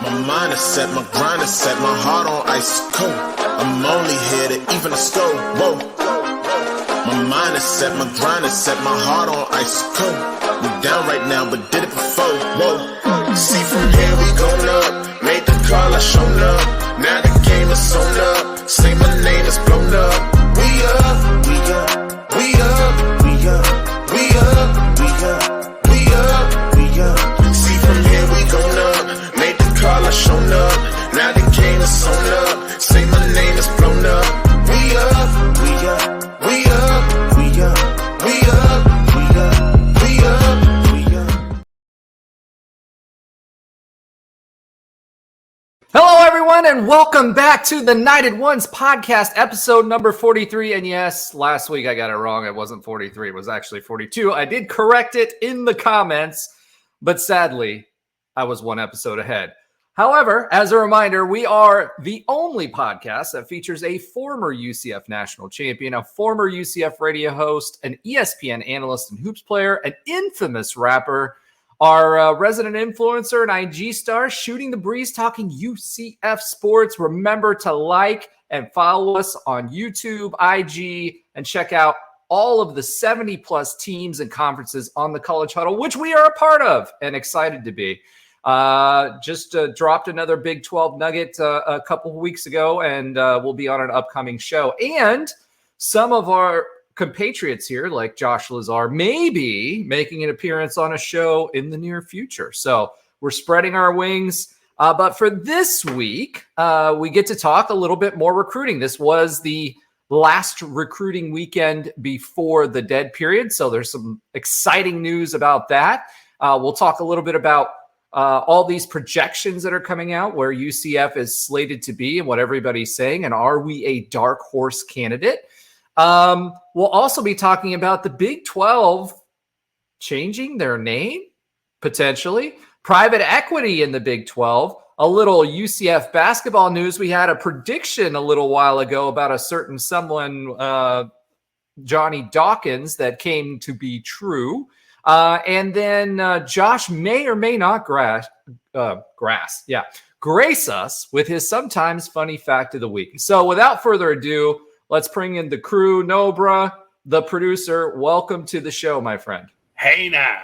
My mind is set, my grind is set, my heart on ice cold. I'm only here to even the score. Whoa. My mind is set, my grind is set, my heart on ice cold. We down right now, but did it before. Whoa. See from here we going up. Made the call, I shown up. Now the game is on up. Say my name is blown up. We up, we up, we up, we up, we up, we up, we up, we up. See from here we going up. Made the call, I shown up. Now the game is on up. Say my name is blown up. We up, we up, we up, we up, we up, we up, we up, we up. Hello, everyone, and welcome back to the Knighted Ones podcast, episode number 43. And yes, last week I got it wrong. It wasn't 43. It was actually 42. I did correct it in the comments, but sadly, I was one episode ahead. However, as a reminder, we are the only podcast that features a former UCF National Champion, a former UCF radio host, an ESPN analyst and hoops player, an infamous rapper, our resident influencer and IG star, shooting the breeze, talking UCF Sports. Remember to like and follow us on YouTube, IG, and check out all of the 70-plus teams and conferences on the College Huddle, which we are a part of and excited to be. Just dropped another Big 12 nugget a couple of weeks ago, and we'll be on an upcoming show. And some of our compatriots here, like Josh Lazar, may be making an appearance on a show in the near future. So we're spreading our wings. But for this week, we get to talk a little bit more recruiting. This was the last recruiting weekend before the dead period. So there's some exciting news about that. We'll talk a little bit about all these projections that are coming out, where UCF is slated to be and what everybody's saying. And are we a dark horse candidate? We'll also be talking about the Big 12 changing their name, potentially. Private equity in the Big 12. A little UCF basketball news. We had a prediction a little while ago about a certain someone, Johnny Dawkins, that came to be true. And then Josh may or may not grace us with his sometimes funny fact of the week. So without further ado, let's bring in the crew. Nobra, the producer, welcome to the show, my friend. Hey now.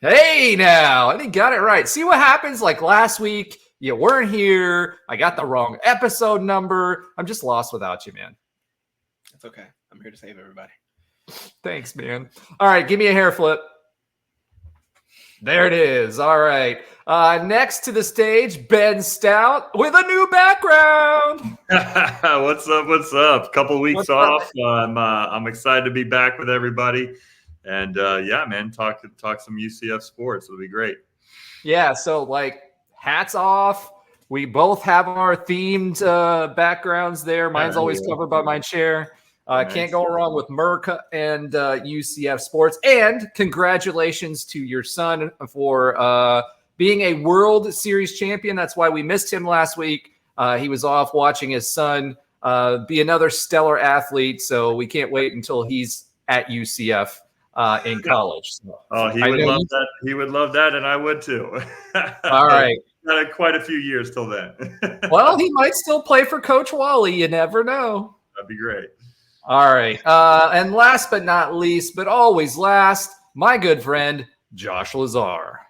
Hey now. And he got it right. See what happens? Like last week, you weren't here. I got the wrong episode number. I'm just lost without you, man. It's okay. I'm here to save everybody. Thanks, man. All right, give me a hair flip. There it is. All right. Next to the stage, Ben Stout with a new background. What's up? What's up? Couple weeks off. I'm excited to be back with everybody, and yeah, man, talk some UCF sports. It'll be great. Yeah. So like, hats off. We both have our themed backgrounds there. Mine's always covered by my chair. Nice. Can't go wrong with Merca and UCF Sports. And congratulations to your son for being a World Series champion. That's why we missed him last week. He was off watching his son be another stellar athlete. So we can't wait until he's at UCF in college. So, oh, he would love that. He would love that, and I would too. All right. Got quite a few years till then. Well, he might still play for Coach Wally. You never know. That'd be great. All right. And last but not least, but always last, my good friend, Josh Lazar.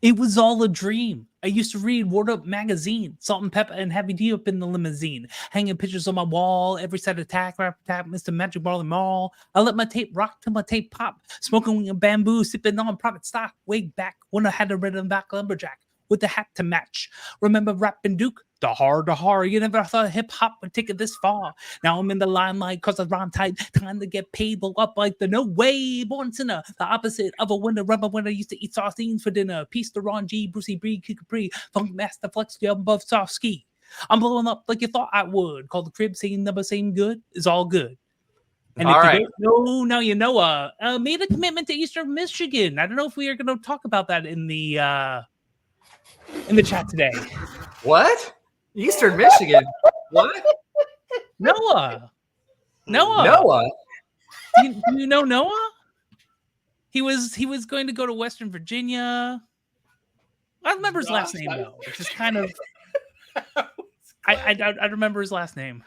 It was all a dream. I used to read Word Up magazine, Salt and Pepper and Heavy D up in the limousine, hanging pictures on my wall, every set attack, rap attack, Mr. Magic Barley Mall. I let my tape rock till my tape pop, smoking weed and bamboo, sipping on private stock, way back when I had a rhythm back lumberjack with the hat to match. Remember rapping Duke? The hard, you never thought hip hop would take it this far. Now I'm in the limelight cause I rhyme tight. Time to get paid, blow up like the no way. Born sinner, the opposite of a winner. Remember when I used to eat sardines for dinner? Peace to Ron G, Brucey Bree, Kid Capri, Funk Master Flex, jump above soft ski. I'm blowing up like you thought I would. Call the crib, saying number, same good is all good. And all if right. you don't know, now you know. Made a commitment to Eastern Michigan. I don't know if we are going to talk about that in the chat today. What? Eastern Michigan? What? Noah. Noah? Do you know Noah? He was going to go to Western Virginia. I remember his last name though, which is kind of. I remember his last name.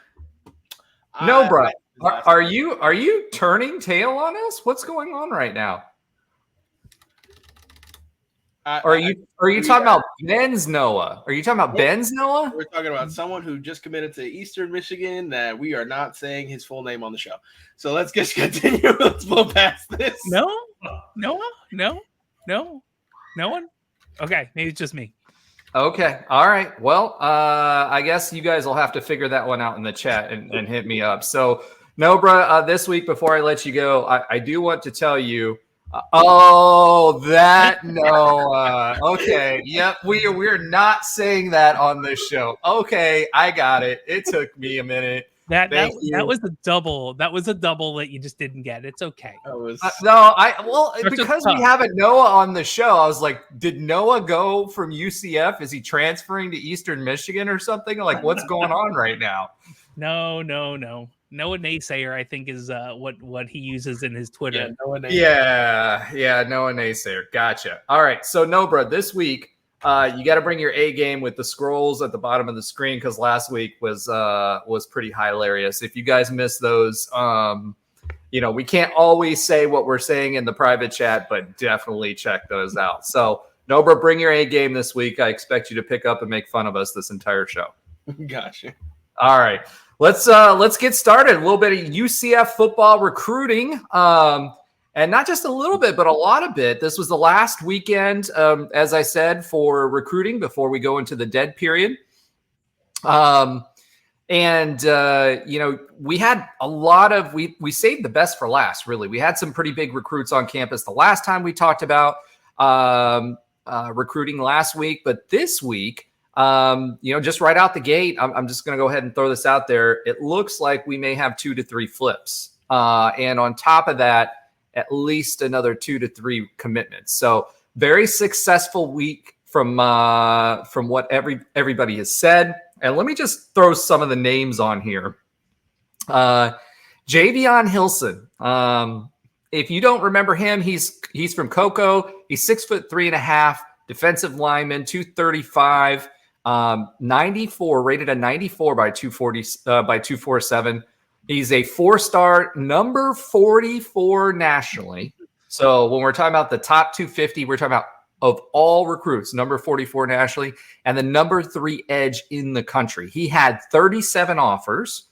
No, bro. Are you turning tail on us? What's going on right now? Are you talking about Ben's Noah? Are you talking about Ben's Noah? We're talking about someone who just committed to Eastern Michigan that we are not saying his full name on the show. So let's just continue. Let's blow past this. No one. Okay, maybe it's just me. Okay. All right. Well, I guess you guys will have to figure that one out in the chat and hit me up. So, Nobra, this week, before I let you go, I do want to tell you. That Noah. Okay. Yep. We're not saying that on this show. Okay. I got it. It took me a minute. That was a double. That was a double that you just didn't get. It's okay. Because we have a Noah on the show, I was like, did Noah go from UCF? Is he transferring to Eastern Michigan or something? Like, what's going on right now? No. Noah Naysayer, I think, is what he uses in his Twitter. Yeah, Noah Naysayer. Gotcha. All right. So, Nobra, this week, you got to bring your A game with the scrolls at the bottom of the screen because last week was pretty hilarious. If you guys missed those, we can't always say what we're saying in the private chat, but definitely check those out. So, Nobra, bring your A game this week. I expect you to pick up and make fun of us this entire show. Gotcha. All right. Let's get started. A little bit of UCF football recruiting. And not just a little bit, but a lot of it. This was the last weekend, as I said, for recruiting before we go into the dead period. We had a lot of, we saved the best for last, really. We had some pretty big recruits on campus the last time we talked about recruiting last week. But this week, just right out the gate, I'm just going to go ahead and throw this out there. It looks like we may have 2 to 3 flips. And on top of that, at least another 2 to 3 commitments. So very successful week from what everybody has said. And let me just throw some of the names on here. Javion Hilson. If you don't remember him, he's from Cocoa. He's 6'3.5", defensive lineman, 235. 94, rated a 94 by 247. He's a 4-star, number 44 nationally. So when we're talking about the top 250, we're talking about of all recruits, number 44 nationally, and the number 3 edge in the country. He had 37 offers.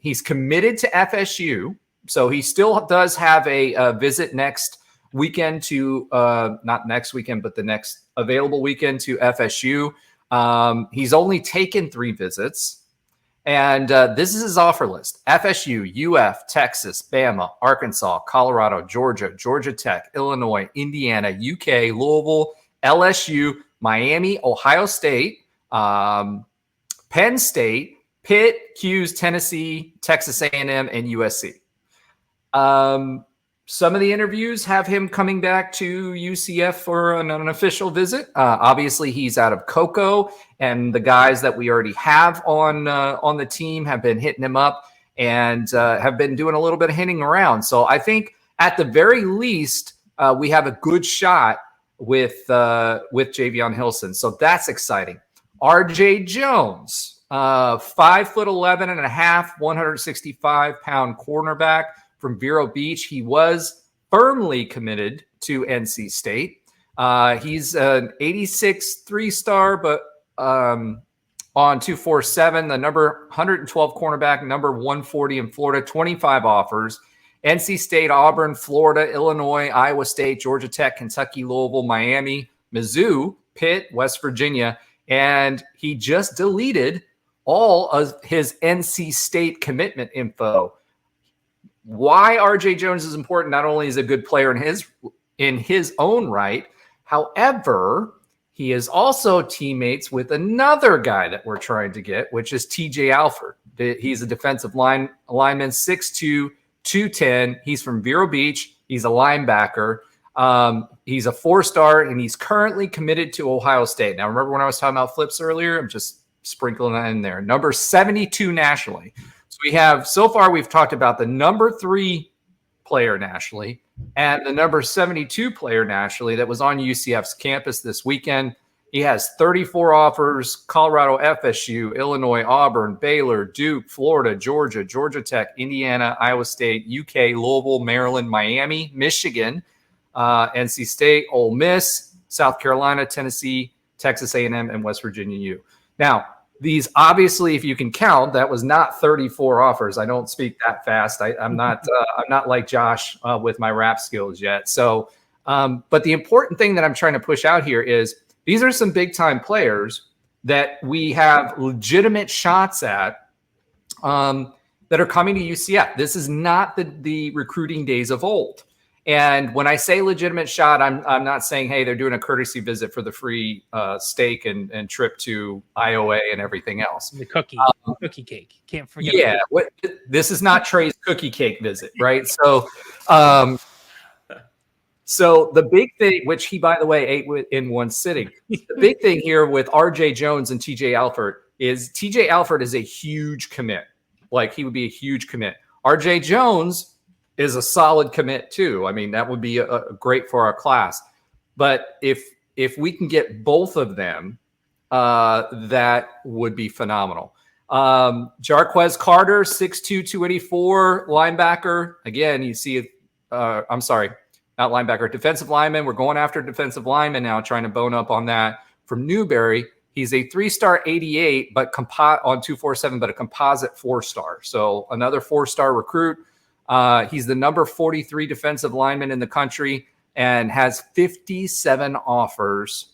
He's committed to FSU. So he still does have a visit next weekend to not next weekend, but the next available weekend to FSU. He's only taken 3 visits, and this is his offer list: FSU, UF, Texas, Bama, Arkansas, Colorado, Georgia Tech, Illinois, Indiana, UK, Louisville, LSU, Miami, Ohio State, Penn State, Pitt, Hughes, Tennessee, Texas A&M, and USC. Some of the interviews have him coming back to UCF for an unofficial visit. Obviously, he's out of Cocoa, and the guys that we already have on the team have been hitting him up and have been doing a little bit of hinting around. So I think at the very least, we have a good shot with Javion Hilson. So that's exciting. RJ Jones, 5'11.5", 165-pound cornerback from Vero Beach. He was firmly committed to NC State. He's an 86 3-star, but on 247, the number 112 cornerback, number 140 in Florida, 25 offers. NC State, Auburn, Florida, Illinois, Iowa State, Georgia Tech, Kentucky, Louisville, Miami, Mizzou, Pitt, West Virginia. And he just deleted all of his NC State commitment info. Why RJ Jones is important, not only is a good player in his own right, however, he is also teammates with another guy that we're trying to get, which is TJ Alford. He's a defensive lineman, 6'2", 210. He's from Vero Beach. He's a linebacker. He's a 4-star, and he's currently committed to Ohio State. Now, remember when I was talking about flips earlier? I'm just sprinkling that in there. Number 72 nationally. So we've talked about the number 3 player nationally, and the number 72 player nationally that was on UCF's campus this weekend. He has 34 offers: Colorado, FSU, Illinois, Auburn, Baylor, Duke, Florida, Georgia, Georgia Tech, Indiana, Iowa State, UK, Louisville, Maryland, Miami, Michigan, NC State, Ole Miss, South Carolina, Tennessee, Texas A&M, and West Virginia U. Now, these obviously, if you can count, that was not 34 offers. I don't speak that fast. I'm not like Josh with my rap skills yet. So, but the important thing that I'm trying to push out here is these are some big time players that we have legitimate shots at that are coming to UCF. This is not the recruiting days of old. And when I say legitimate shot, I'm not saying, hey, they're doing a courtesy visit for the free steak and trip to Iowa and everything else. The cookie cake. Can't forget. Yeah, this is not Trey's cookie cake visit, right? So, so the big thing, which he, by the way, ate in one sitting, the big thing here with R.J. Jones and T.J. Alford is T.J. Alford is a huge commit. Like, he would be a huge commit. R.J. Jones is a solid commit too. I mean, that would be a great for our class. But if we can get both of them, that would be phenomenal. Jarquez Carter, 6'2", 284, linebacker. Again, you see, I'm sorry, not linebacker, defensive lineman. We're going after defensive lineman now, trying to bone up on that from Newberry. He's a 3-star 88, but on 247, but a composite 4-star. So another 4-star recruit. He's the number 43 defensive lineman in the country and has 57 offers,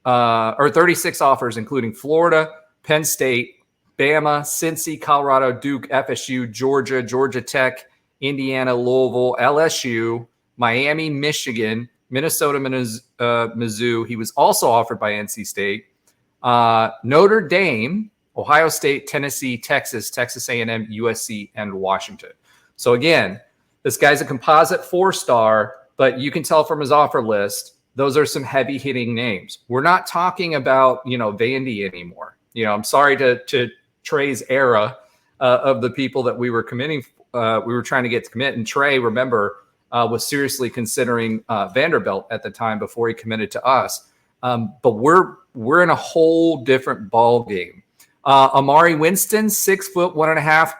or 36 offers, including Florida, Penn State, Bama, Cincy, Colorado, Duke, FSU, Georgia, Georgia Tech, Indiana, Louisville, LSU, Miami, Michigan, Minnesota, Mizzou. He was also offered by NC State, Notre Dame, Ohio State, Tennessee, Texas, Texas A&M, USC, and Washington. So again, this guy's a composite 4-star, but you can tell from his offer list, those are some heavy hitting names. We're not talking about, Vandy anymore. I'm sorry to Trey's era of the people that we were committing. We were trying to get to commit. And Trey, remember, was seriously considering Vanderbilt at the time before he committed to us. But we're in a whole different ball game. Amari Winston, 6 foot 1.5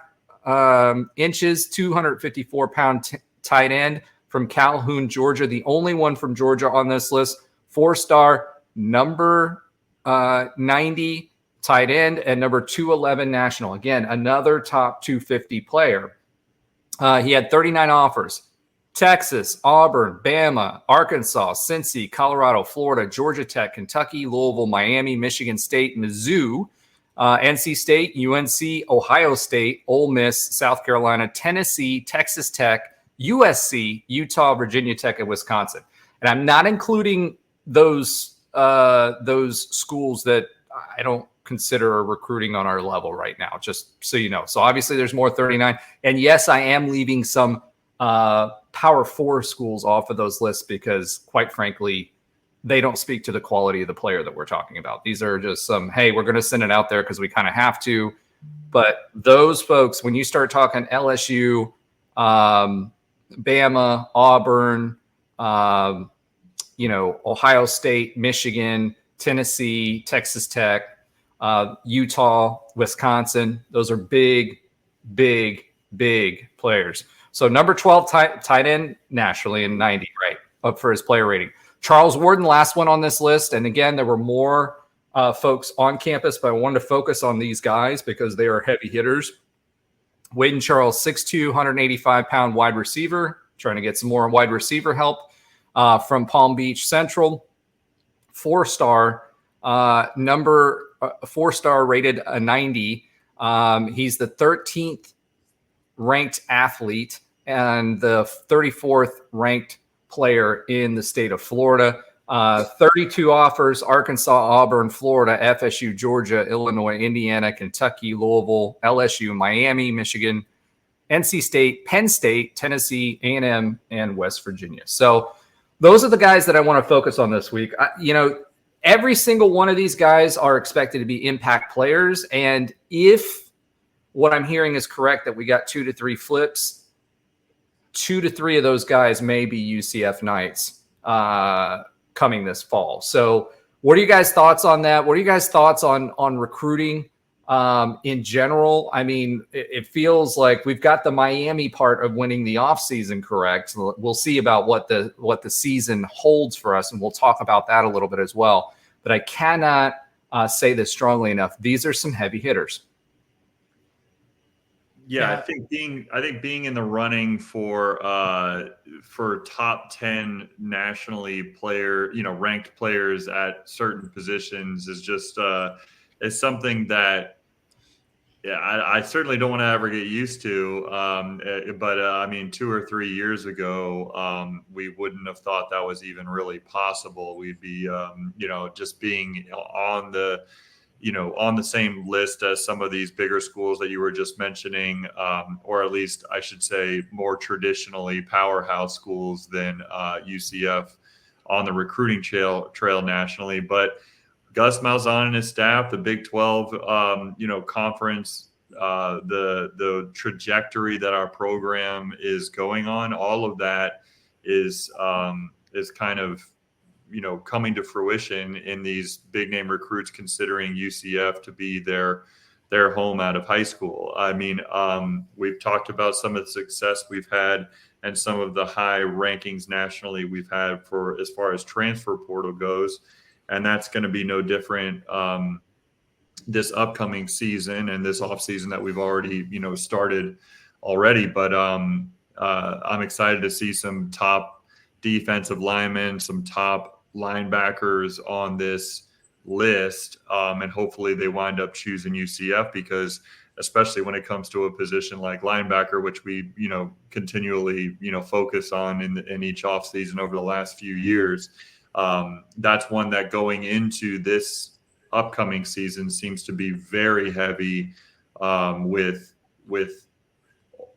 inches, 254-pound tight end from Calhoun, Georgia. The only one from Georgia on this list. 4-star, number 90 tight end, and number 211 national. Again, another top 250 player. He had 39 offers. Texas, Auburn, Bama, Arkansas, Cincy, Colorado, Florida, Georgia Tech, Kentucky, Louisville, Miami, Michigan State, Mizzou, NC State, UNC, Ohio State, Ole Miss, South Carolina, Tennessee, Texas Tech, USC, Utah, Virginia Tech, and Wisconsin. And I'm not including those schools that I don't consider are recruiting on our level right now, just so you know. So obviously there's more 39. And yes, I am leaving some Power 4 schools off of those lists because, quite frankly, they don't speak to the quality of the player that we're talking about. These are just some, hey, we're going to send it out there because we kind of have to. But those folks, when you start talking LSU, Bama, Auburn, Ohio State, Michigan, Tennessee, Texas Tech, Utah, Wisconsin, those are big, big, big players. So number 12 tight end nationally and 90, right, up for his player rating. Charles Warden, last one on this list. And again, there were more folks on campus, but I wanted to focus on these guys because they are heavy hitters. Wade and Charles, 6'2", 185-pound wide receiver, trying to get some more wide receiver help from Palm Beach Central. 4-star, 4-star rated a 90. He's the 13th ranked athlete and the 34th ranked player in the state of Florida. 32 offers: Arkansas, Auburn, Florida, FSU, Georgia, Illinois, Indiana, Kentucky, Louisville, LSU, Miami, Michigan, NC State, Penn State, Tennessee, A&M, and West Virginia. So those are the guys that I want to focus on this week. Every single one of these guys are expected to be impact players. And if what I'm hearing is correct, that we got 2 to 3 flips, 2 to 3 of those guys may be UCF Knights coming this fall. So what are you guys' thoughts on that? What are you guys' thoughts on recruiting in general? I mean, it feels like we've got the Miami part of winning the offseason correct. We'll see about what the season holds for us, and we'll talk about that a little bit as well. But I cannot say this strongly enough. These are some heavy hitters. Yeah, I think being in the running for top 10 nationally ranked players at certain positions is just is something that I certainly don't want to ever get used to. But I mean, 2 or 3 years ago, we wouldn't have thought that was even really possible. We'd be just being on the same list as some of these bigger schools that you were just mentioning, or at least I should say more traditionally powerhouse schools than UCF on the recruiting trail nationally. But Gus Malzahn and his staff, the Big 12, conference, the trajectory that our program is going on, all of that is kind of coming to fruition in these big name recruits considering UCF to be their home out of high school. I mean, we've talked about some of the success we've had and some of the high rankings nationally we've had for as far as transfer portal goes. And that's going to be no different this upcoming season and this off season that we've already, started already. But I'm excited to see some top defensive linemen, some top linebackers on this list, and hopefully they wind up choosing UCF because especially when it comes to a position like linebacker, which we continually focus on in each offseason over the last few years, that's one that going into this upcoming season seems to be very heavy with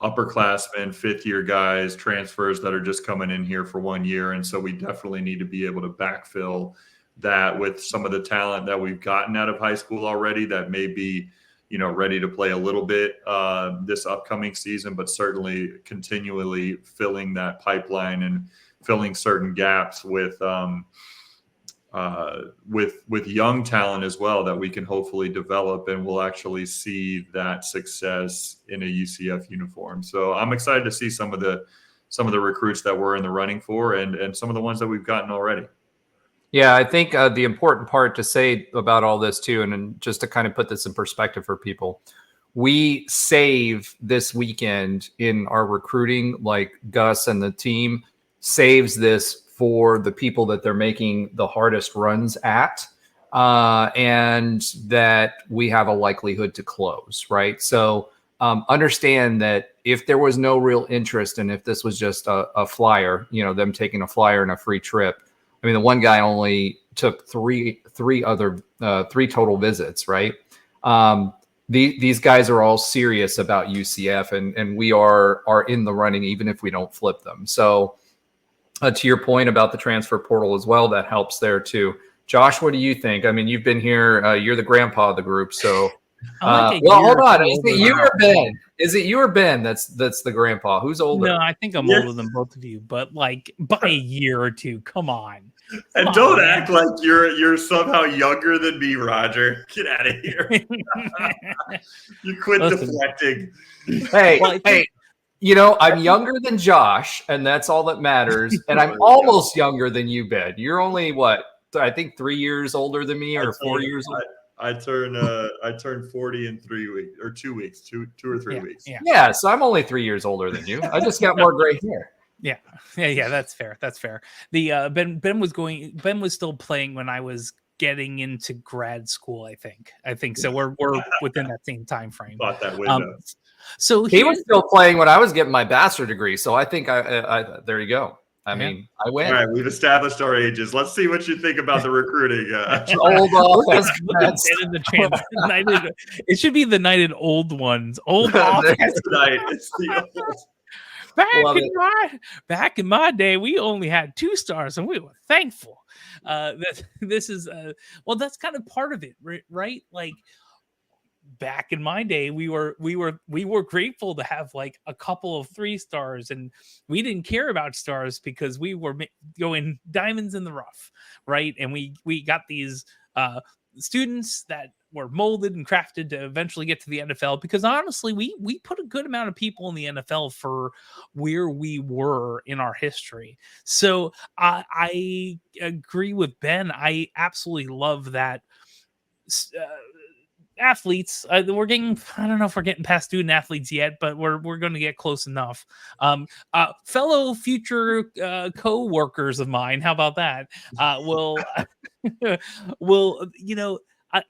upperclassmen, fifth-year guys, transfers that are just coming in here for 1 year. And so we definitely need to be able to backfill that with some of the talent that we've gotten out of high school already that may be, ready to play a little bit this upcoming season, but certainly continually filling that pipeline and filling certain gaps with young talent as well that we can hopefully develop, and we'll actually see that success in a UCF uniform. So I'm excited to see some of the recruits that we're in the running for and some of the ones that we've gotten already. Yeah, I think the important part to say about all this too, and just to kind of put this in perspective for people, we save this weekend in our recruiting, like Gus and the team saves this for the people that they're making the hardest runs at, and that we have a likelihood to close, right? So understand that if there was no real interest and if this was just a flyer, them taking a flyer and a free trip, I mean, the one guy only took three total visits, right? These guys are all serious about UCF, and we are in the running even if we don't flip them. So to your point about the transfer portal as well, that helps there too. Josh, what do you think? I mean, you've been here. You're the grandpa of the group, so. Hold on. Is it you or Ben? Is it you or Ben that's the grandpa? Who's older? No, I think I'm older than both of you, but like by a year or two. Come on. And don't act like you're somehow younger than me, Roger. Get out of here. You quit deflecting. Hey, I'm younger than Josh, and that's all that matters. And I'm almost younger than you, Ben. You're only what? I think 3 years older than me, or 4 years old. I turned 40 in 3 weeks or 2 weeks, two or three weeks. Yeah. So I'm only 3 years older than you. I just got more gray hair. Yeah. That's fair. The Ben was still playing when I was getting into grad school. I think so. We're within that same time frame. Bought that window. So he was still playing when I was getting my bachelor degree. So I think I there you go. I mean, I win. All right, we've established our ages. Let's see what you think about the recruiting. Old offense. It should be the Knighted Old Ones. Old offense tonight. It's the old. Back in my day, we only had 2 stars, and we were thankful. This is that's kind of part of it, right? Like back in my day, we were grateful to have like a couple of 3 stars, and we didn't care about stars because we were going diamonds in the rough, right? And we got these students that were molded and crafted to eventually get to the NFL, because honestly, we put a good amount of people in the NFL for where we were in our history. So I agree with Ben. I absolutely love that. Athletes, we're getting, I don't know if we're getting past student athletes yet, but we're going to get close enough. Fellow future co-workers of mine, how about that? Will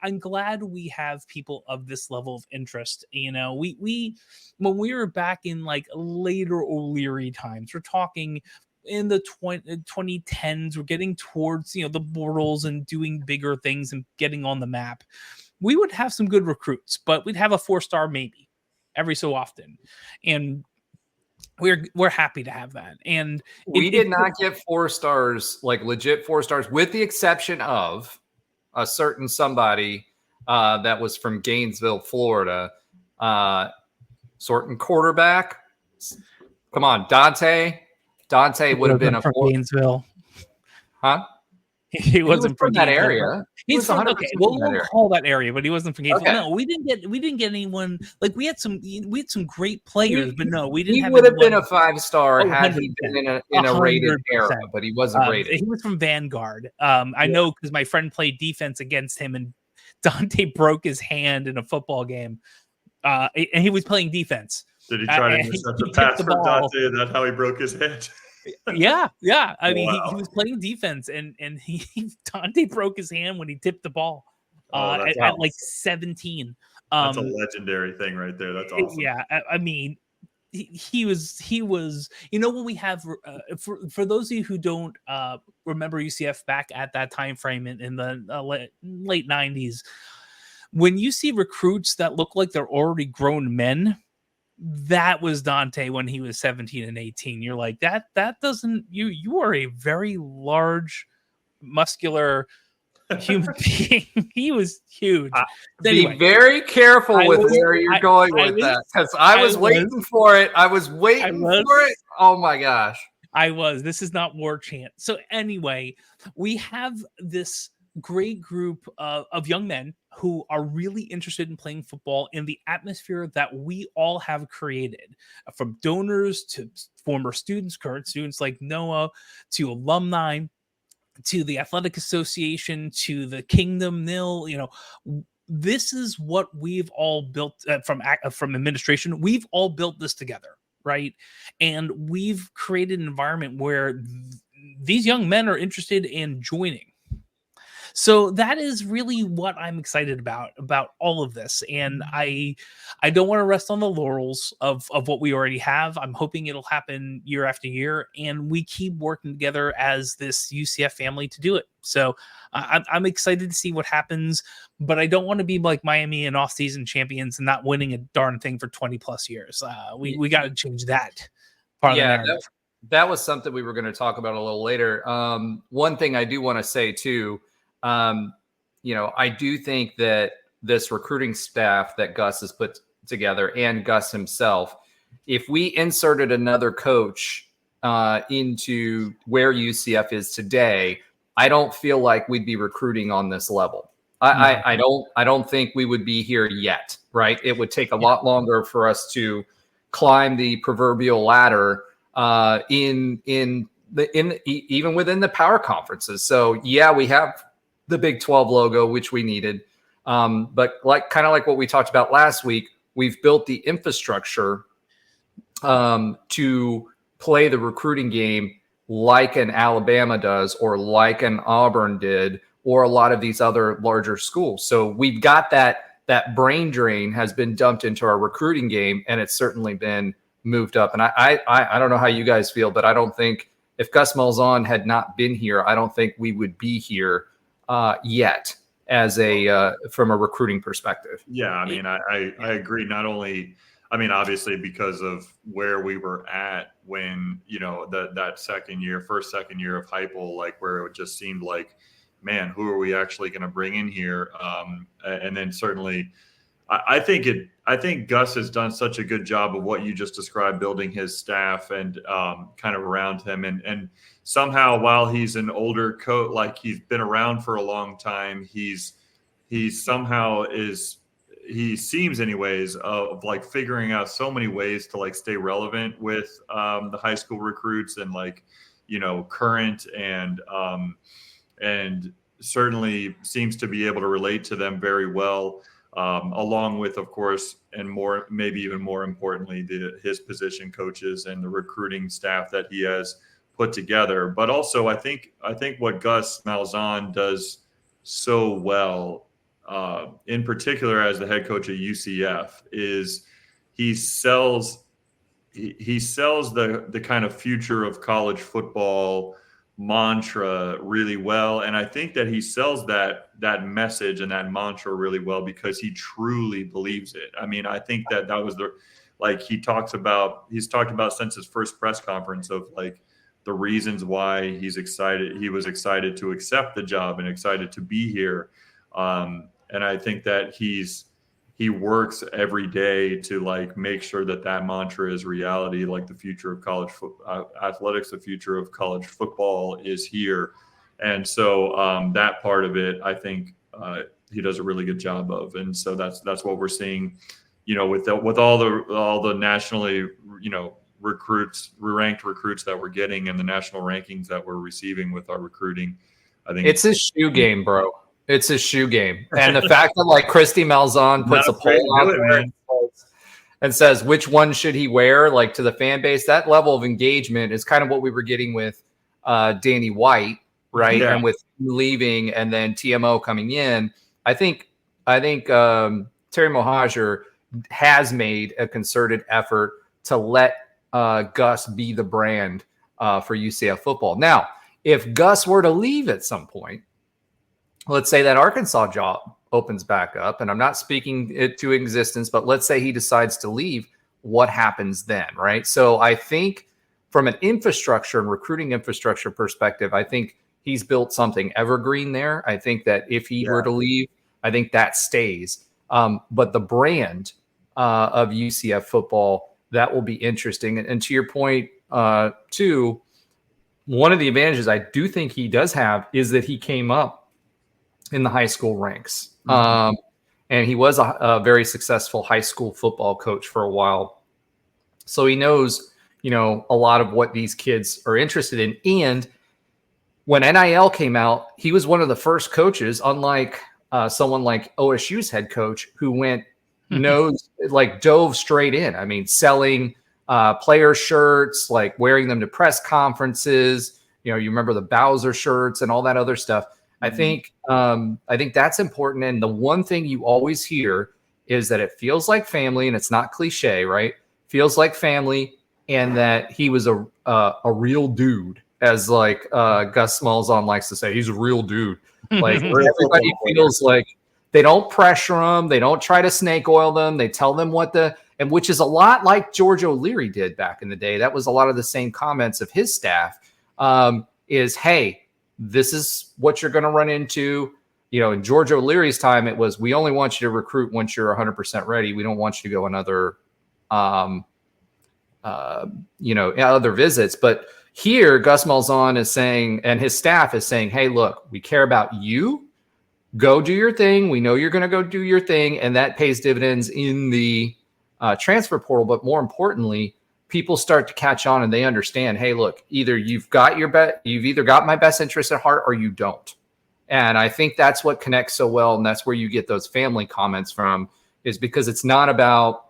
I'm glad we have people of this level of interest. We when we were back in like later O'Leary times, we're talking in the 2010s, we're getting towards the Bortles and doing bigger things and getting on the map. We would have some good recruits, but we'd have a 4-star maybe every so often, and we're happy to have that. And we did not get 4 stars, like legit 4 stars, with the exception of a certain somebody that was from Gainesville, Florida, certain quarterback. Come on, Dante would have been a from 4. Gainesville, huh? He wasn't from that area. He's from, okay, well, we'll call that area, but he wasn't from Gainesville. Okay. No, we didn't get anyone. Like we had some great players, but no, we didn't. He have would have been anyone. a 5-star had 100%. he been in a rated era, but he wasn't rated. He was from Vanguard. I know because my friend played defense against him, and Dante broke his hand in a football game, and he was playing defense. Did he try to intercept a pass for Dante? And that's how he broke his hand. Yeah. I mean, he was playing defense, and Dante broke his hand when he tipped the ball at like 17. That's a legendary thing right there. That's awesome. Yeah, I mean, he was. When we have for those of you who don't remember UCF back at that time frame in the late 90s, when you see recruits that look like they're already grown men. That was Dante when he was 17 and 18. You're like, that doesn't, you are a very large, muscular human being. He was huge. Anyway, be very careful with where you're going with that, because I was waiting for it. I was waiting for it. Oh my gosh. This is not war chant. So anyway, we have this great group of young men who are really interested in playing football in the atmosphere that we all have created, from donors to former students, current students like Noah, to alumni, to the athletic association, to the Kingdom Nil. This is what we've all built from administration. We've all built this together, right? And we've created an environment where these young men are interested in joining. So that is really what I'm excited about all of this. And I don't want to rest on the laurels of what we already have. I'm hoping it'll happen year after year, and we keep working together as this UCF family to do it. So I'm excited to see what happens, but I don't want to be like Miami and off-season champions and not winning a darn thing for 20 plus years. We got to change that part of the narrative. That was something we were going to talk about a little later. One thing I do want to say too, I do think that this recruiting staff that Gus has put together, and Gus himself, if we inserted another coach into where UCF is today, I don't feel like we'd be recruiting on this level. I don't think we would be here yet, right? It would take a lot longer for us to climb the proverbial ladder even within the power conferences. So yeah, we have the Big 12 logo, which we needed. But kind of like what we talked about last week, we've built the infrastructure to play the recruiting game like an Alabama does, or like an Auburn did, or a lot of these other larger schools. So we've got that brain drain has been dumped into our recruiting game, and it's certainly been moved up. And I don't know how you guys feel, but I don't think if Gus Malzahn had not been here, I don't think we would be here yet as from a recruiting perspective. Yeah, I mean, I agree. Not only, I mean, obviously because of where we were at when, that second year of Heupel, like where it just seemed like, man, who are we actually going to bring in here? And then certainly I think Gus has done such a good job of what you just described, building his staff and kind of around him. And somehow, while he's an older coach, like he's been around for a long time, he seems anyways of like figuring out so many ways to like stay relevant with the high school recruits and like, current and certainly seems to be able to relate to them very well. Along with, of course, and more, maybe even more importantly, his position coaches and the recruiting staff that he has put together. But also, I think what Gus Malzahn does so well, in particular as the head coach at UCF, is he sells the kind of future of college football mantra really well, and I think that he sells that message and that mantra really well because he truly believes it. I mean, I think that was he's talked about since his first press conference of like the reasons why he was excited to accept the job and excited to be here, and I think that he works every day to like make sure that mantra is reality. Like the future of college athletics, the future of college football is here. And so that part of it, I think he does a really good job of. And so that's what we're seeing, with all the nationally, ranked recruits that we're getting and the national rankings that we're receiving with our recruiting. I think it's a shoe game, bro. It's a shoe game. And the fact that like Christy Malzahn puts a poll out there and says which one should he wear, like to the fan base, that level of engagement is kind of what we were getting with Danny White, right? Yeah. And with him leaving and then TMO coming in. I think Terry Mohajir has made a concerted effort to let Gus be the brand for UCF football. Now, if Gus were to leave at some point, let's say that Arkansas job opens back up, and I'm not speaking it to existence, but let's say he decides to leave, what happens then, right? So I think from an infrastructure and recruiting infrastructure perspective, I think he's built something evergreen there. I think that if he were to leave, I think that stays. But the brand of UCF football, that will be interesting. And to your point, too, one of the advantages I do think he does have is that he came up in the high school ranks. And he was a very successful high school football coach for a while. So he knows, a lot of what these kids are interested in. And when NIL came out, he was one of the first coaches, unlike someone like OSU's head coach, who dove straight in. I mean, selling player shirts, like wearing them to press conferences. You remember the Bowser shirts and all that other stuff. I think that's important. And the one thing you always hear is that it feels like family, and it's not cliche, right? Feels like family, and that he was a real dude, as like Gus Malzahn likes to say. He's a real dude. Like everybody feels like they don't pressure them, they don't try to snake oil them. They tell them which is a lot like George O'Leary did back in the day. That was a lot of the same comments of his staff. Is hey, this is what you're going to run into. In George O'Leary's time, it was, we only want you to recruit once you're 100% ready. We don't want you to go on other, other visits. But here, Gus Malzahn is saying, and his staff is saying, hey, look, we care about you. Go do your thing. We know you're going to go do your thing. And that pays dividends in the transfer portal. But more importantly, people start to catch on and they understand, hey, look, either you've either got my best interest at heart or you don't. And I think that's what connects so well. And that's where you get those family comments from, is because it's not about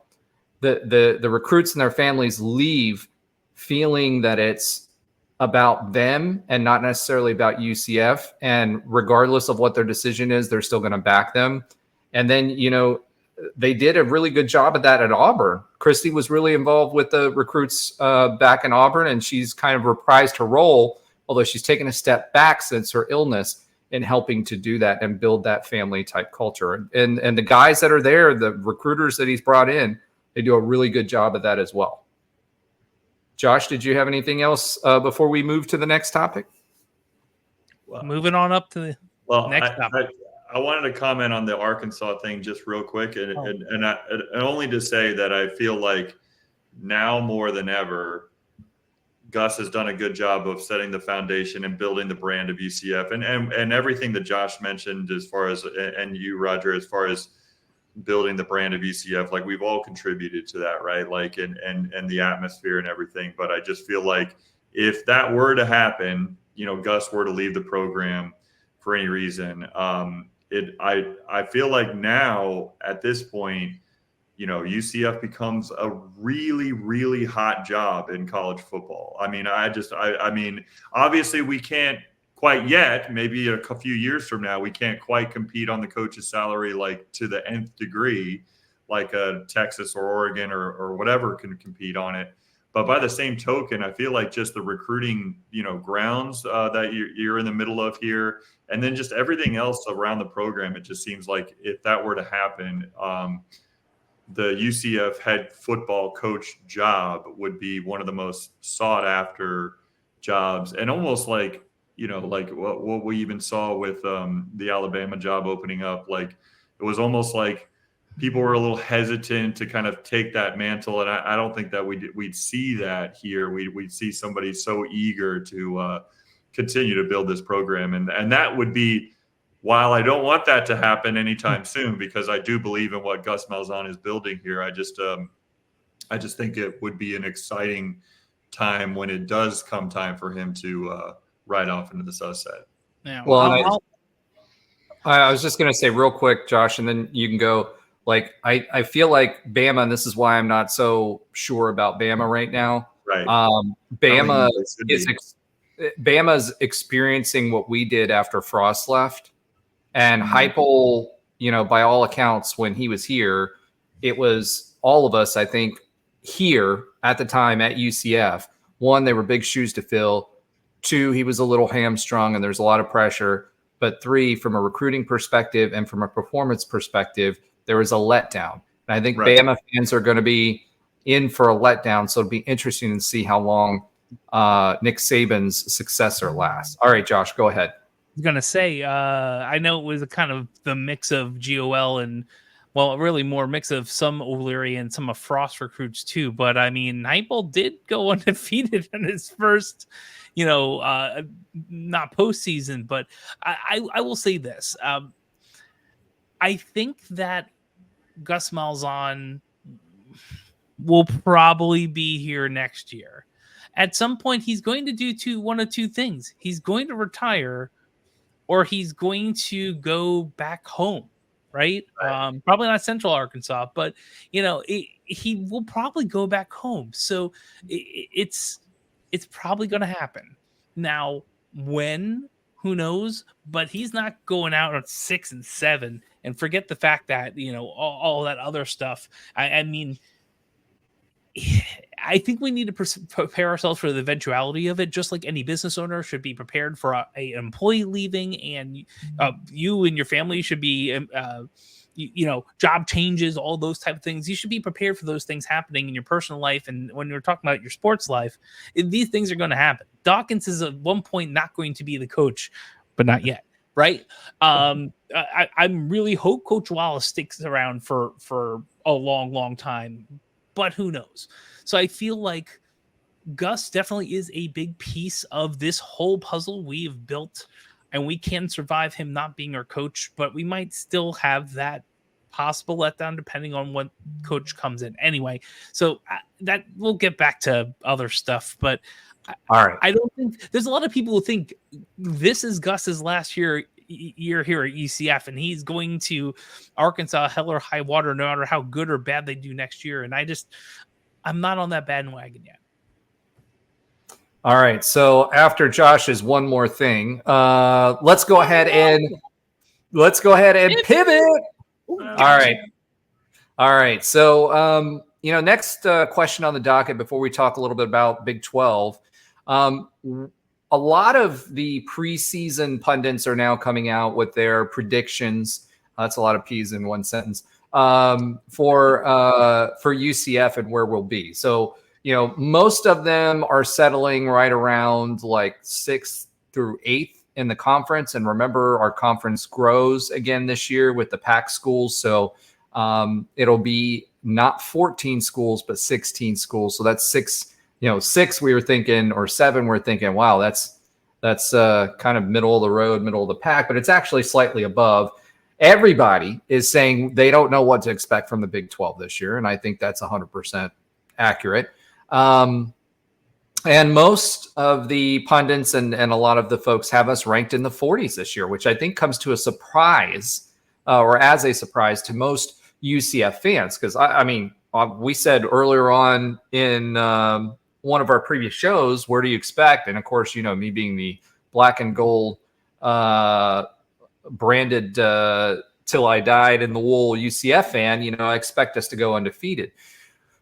the recruits and their families leave feeling that it's about them and not necessarily about UCF. And regardless of what their decision is, they're still going to back them. And then, they did a really good job of that at Auburn. Christy was really involved with the recruits back in Auburn, and she's kind of reprised her role, although she's taken a step back since her illness, in helping to do that and build that family type culture. And the guys that are there, the recruiters that he's brought in, they do a really good job of that as well. Josh, did you have anything else before we move to the next topic? Moving on up to the next topic. I wanted to comment on the Arkansas thing just real quick, and only to say that I feel like now more than ever, Gus has done a good job of setting the foundation and building the brand of UCF, and everything that Josh mentioned as far as, and you, Roger, as far as building the brand of UCF, like we've all contributed to that, right? Like, and the atmosphere and everything. But I just feel like if that were to happen, Gus were to leave the program for any reason, I feel like now at this point, UCF becomes a really, really hot job in college football. I mean, I mean, obviously we can't quite yet, maybe a few years from now, we can't quite compete on the coach's salary, like to the nth degree, like a Texas or Oregon or whatever can compete on it. But by the same token, I feel like just the recruiting, grounds that you're in the middle of here, and then just everything else around the program, it just seems like if that were to happen, the UCF head football coach job would be one of the most sought after jobs, and almost like, like what we even saw with the Alabama job opening up. Like it was almost like people were a little hesitant to kind of take that mantle, and I don't think that we'd see that here. We'd see somebody so eager to continue to build this program, and that would be. While I don't want that to happen anytime soon, because I do believe in what Gus Malzahn is building here, I just think it would be an exciting time when it does come time for him to ride off into the sunset. Yeah. Well, I was just going to say real quick, Josh, and then you can go. Like, I feel like Bama, and this is why I'm not so sure about Bama right now. Right. Bama's experiencing what we did after Frost left. And Heupel, by all accounts, when he was here, it was all of us, I think, here at the time at UCF. One, they were big shoes to fill. Two, he was a little hamstrung and there's a lot of pressure. But three, from a recruiting perspective and from a performance perspective, there was a letdown. And I think Bama fans are going to be in for a letdown. So it'll be interesting to see how long Nick Saban's successor lasts. All right, Josh, go ahead. Going to say, I know it was a kind of the mix of GOL and, well, really more mix of some O'Leary and some of Frost recruits too. But I mean, Heupel did go undefeated in his first, not postseason. But I will say this. I think that Gus Malzahn will probably be here next year. At some point, he's going to do one of two things. He's going to retire, or he's going to go back home, right? Probably not Central Arkansas, but, he will probably go back home. So it's probably going to happen. Now, when? Who knows? But he's not going out on 6 and 7 and forget the fact that, all that other stuff. I mean, I think we need to prepare ourselves for the eventuality of it, just like any business owner should be prepared for an employee leaving, and you and your family should be, job changes, all those type of things. You should be prepared for those things happening in your personal life. And when you're talking about your sports life, these things are going to happen. Dawkins is at one point not going to be the coach, but not yet. Right. I really hope Coach Wallace sticks around for a long, long time. But who knows? So I feel like Gus definitely is a big piece of this whole puzzle we've built, and we can survive him not being our coach, but we might still have that possible letdown depending on what coach comes in. Anyway, so that we'll get back to other stuff, but all right. I don't think there's a lot of people who think this is Gus's last year here at UCF, and he's going to Arkansas hell or high water, no matter how good or bad they do next year. And I'm not on that bandwagon yet. All right. So after Josh's one more thing, let's go ahead and pivot. All right. So, next question on the docket before we talk a little bit about Big 12. A lot of the preseason pundits are now coming out with their predictions. That's a lot of P's in one sentence for UCF and where we'll be. So, most of them are settling right around like 6th through 8th in the conference. And remember, our conference grows again this year with the PAC schools. So it'll be not 14 schools, but 16 schools. So that's six we were thinking, or seven we're thinking, wow, that's kind of middle of the road, middle of the pack, but it's actually slightly above. Everybody is saying they don't know what to expect from the Big 12 this year, and I think that's 100% accurate. And most of the pundits and a lot of the folks have us ranked in the 40s this year, which I think comes to a surprise, or as a surprise to most UCF fans, because we said earlier on in one of our previous shows, where do you expect? And of course, me being the black and gold branded till I died in the wool UCF fan, I expect us to go undefeated.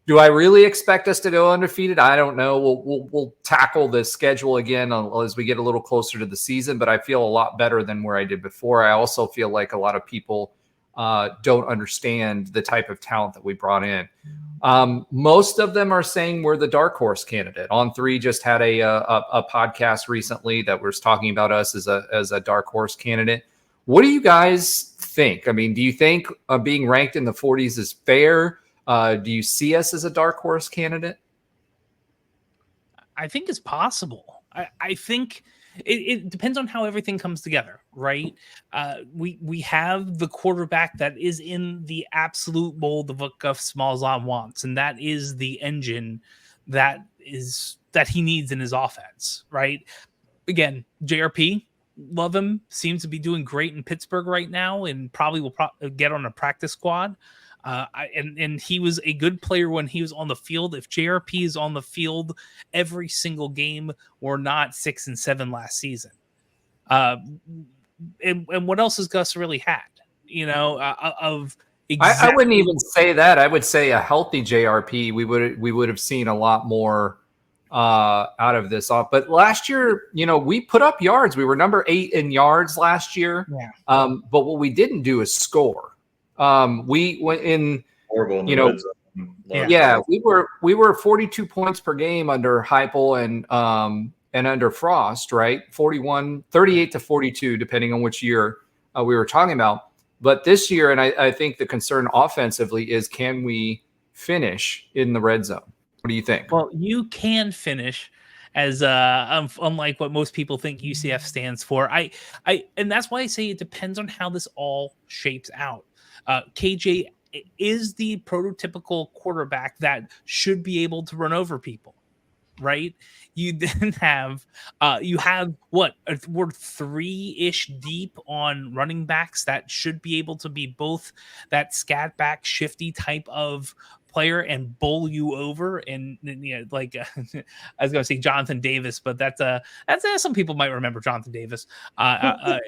Do I really expect us to go undefeated? I don't know. We'll tackle the schedule again as we get a little closer to the season, but I feel a lot better than where I did before. I also feel like a lot of people don't understand the type of talent that we brought in. Most of them are saying we're the dark horse candidate. On3 just had a podcast recently that was talking about us as a dark horse candidate. What do you guys think? Do you think being ranked in the 40s is fair? Do you see us as a dark horse candidate? I think it's possible. I think it depends on how everything comes together, right? We have the quarterback that is in the absolute mold of what Gus Malzahn wants, and that is the engine that he needs in his offense, right? Again, JRP, love him, seems to be doing great in Pittsburgh right now, and probably will get on a practice squad. And he was a good player when he was on the field. If JRP is on the field every single game, we're not 6-7 last season. And what else has Gus really had? I wouldn't even say that. I would say a healthy JRP. We would have seen a lot more out of this off. But last year, we put up yards. We were number 8 in yards last year. Yeah. But what we didn't do is score. We went in, horrible in the red zone. We were 42 points per game under Heupel and under Frost, right? 38 to 42, depending on which year we were talking about. But this year, and I think the concern offensively is, can we finish in the red zone? What do you think? Well, you can finish, as unlike what most people think UCF stands for. And that's why I say it depends on how this all shapes out. KJ is the prototypical quarterback that should be able to run over people, right? You then have what, we're 3-ish deep on running backs that should be able to be both that scat back shifty type of player and bowl you over. And I was going to say Jonathan Davis, but that's some people might remember Jonathan Davis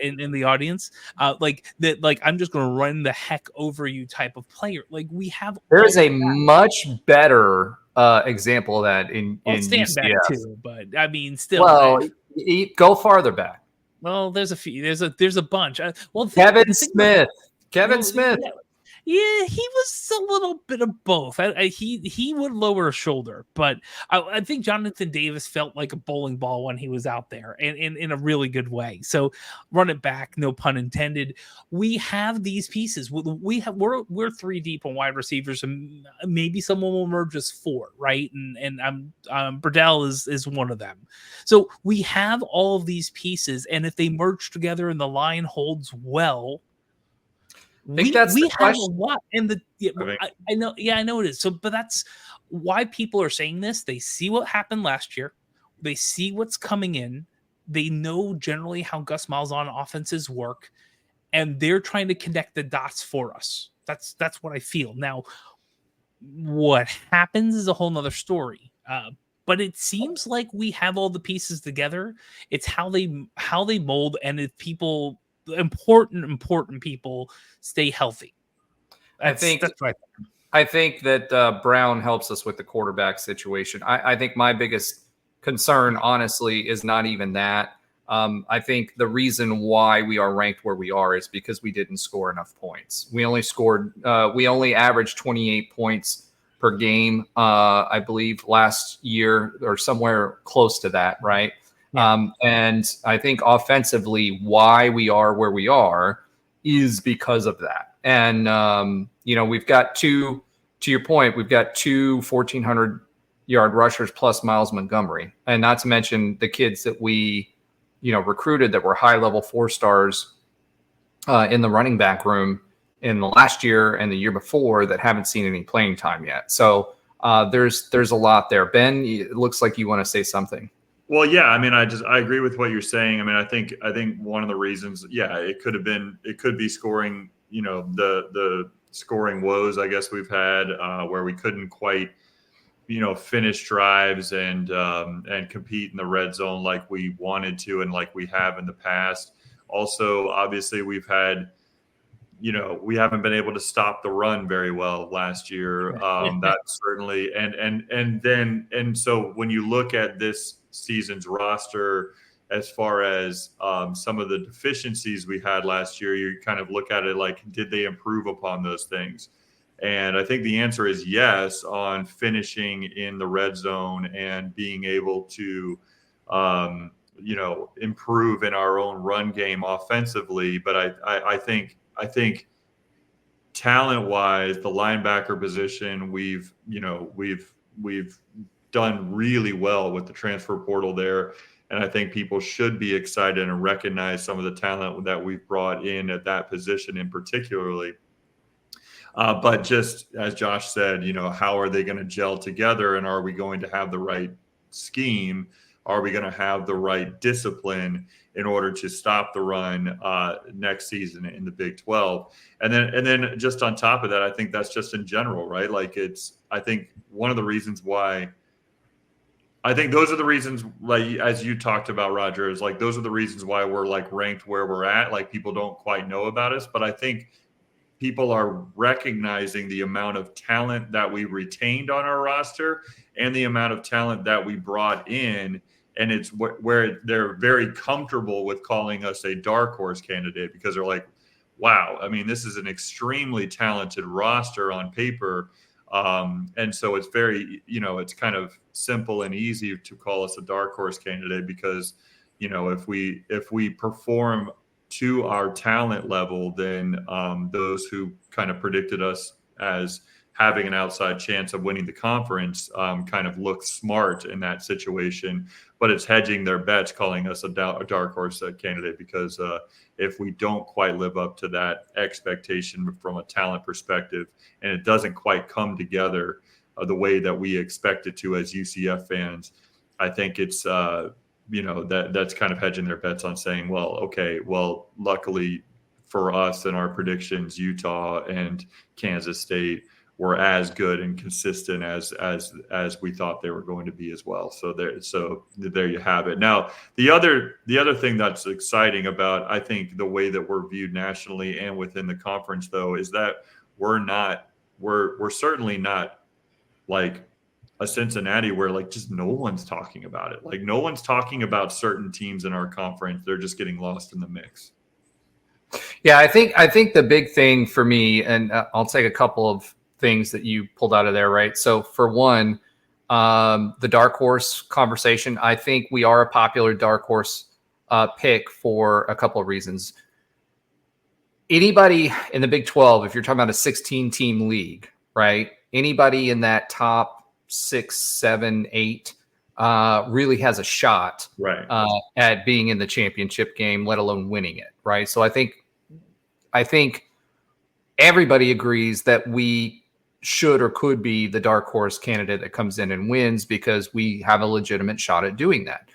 in the audience. I'm just going to run the heck over you type of player. We have, there's a much better example of that in UCF too, but still, go farther back. Well, there's a few, there's a bunch. Kevin Smith. Yeah, he was a little bit of both. He would lower a shoulder, but I think Jonathan Davis felt like a bowling ball when he was out there, and in a really good way. So run it back, no pun intended. We have these pieces. We're 3 deep on wide receivers, and maybe someone will merge as 4, right? And Burdell is one of them. So we have all of these pieces, and if they merge together and the line holds well, we have a lot, and I know it is. So, but that's why people are saying this. They see what happened last year. They see what's coming in. They know generally how Gus Malzahn offenses work, and they're trying to connect the dots for us. That's what I feel. Now, what happens is a whole nother story. But it seems like we have all the pieces together. It's how they mold, and if people. Important people stay healthy. I think that Brown helps us with the quarterback situation. I think my biggest concern, honestly, is not even that. I think the reason why we are ranked where we are is because we didn't score enough points. We only averaged 28 points per game, I believe, last year, or somewhere close to that, right? And I think offensively, why we are where we are is because of that. And, we've got to your point, we've got two 1,400-yard rushers plus Miles Montgomery. And not to mention the kids that we, recruited that were high-level 4-stars in the running back room in the last year and the year before that haven't seen any playing time yet. So there's a lot there. Ben, it looks like you want to say something. Well, yeah, I mean, I agree with what you're saying. I mean, I think one of the reasons, it could be scoring, the scoring woes, I guess we've had where we couldn't quite, finish drives and compete in the red zone like we wanted to and like we have in the past. Also, obviously, we've had, we haven't been able to stop the run very well last year. That certainly, and so when you look at this season's roster, as far as some of the deficiencies we had last year, you kind of look at it like, did they improve upon those things? And I think the answer is yes on finishing in the red zone and being able to, improve in our own run game offensively. But I think talent-wise, the linebacker position, we've done really well with the transfer portal there. And I think people should be excited and recognize some of the talent that we've brought in at that position in particularly. But just as Josh said, how are they going to gel together, and are we going to have the right scheme? Are we going to have the right discipline in order to stop the run next season in the Big 12? And then just on top of that, I think that's just in general, right? Like I think one of the reasons why. I think those are the reasons, like as you talked about, Roger, is like those are the reasons why we're like ranked where we're at. Like people don't quite know about us, but I think people are recognizing the amount of talent that we retained on our roster and the amount of talent that we brought in. And it's where they're very comfortable with calling us a dark horse candidate because they're like, wow, I mean, this is an extremely talented roster on paper. And so it's very, it's kind of simple and easy to call us a dark horse candidate because, if we perform to our talent level, then those who kind of predicted us as having an outside chance of winning the conference kind of look smart in that situation. But it's hedging their bets, calling us a dark horse candidate because if we don't quite live up to that expectation from a talent perspective and it doesn't quite come together the way that we expect it to as UCF fans, I think it's, that's kind of hedging their bets on saying, well, luckily for us and our predictions, Utah and Kansas State were as good and consistent as we thought they were going to be as well. So there you have it. Now, the other thing that's exciting about, I think, the way that we're viewed nationally and within the conference, though, is that we're certainly not like a Cincinnati where like just no one's talking about it. Like no one's talking about certain teams in our conference. They're just getting lost in the mix. Yeah, I think the big thing for me, and I'll take a couple of things that you pulled out of there, right? So for one, the dark horse conversation, I think we are a popular dark horse pick for a couple of reasons. Anybody in the Big 12, if you're talking about a 16-team league, right? Anybody in that top 6, 7, 8 really has a shot at being in the championship game, let alone winning it, right? So I think everybody agrees that we should or could be the dark horse candidate that comes in and wins because we have a legitimate shot at doing that.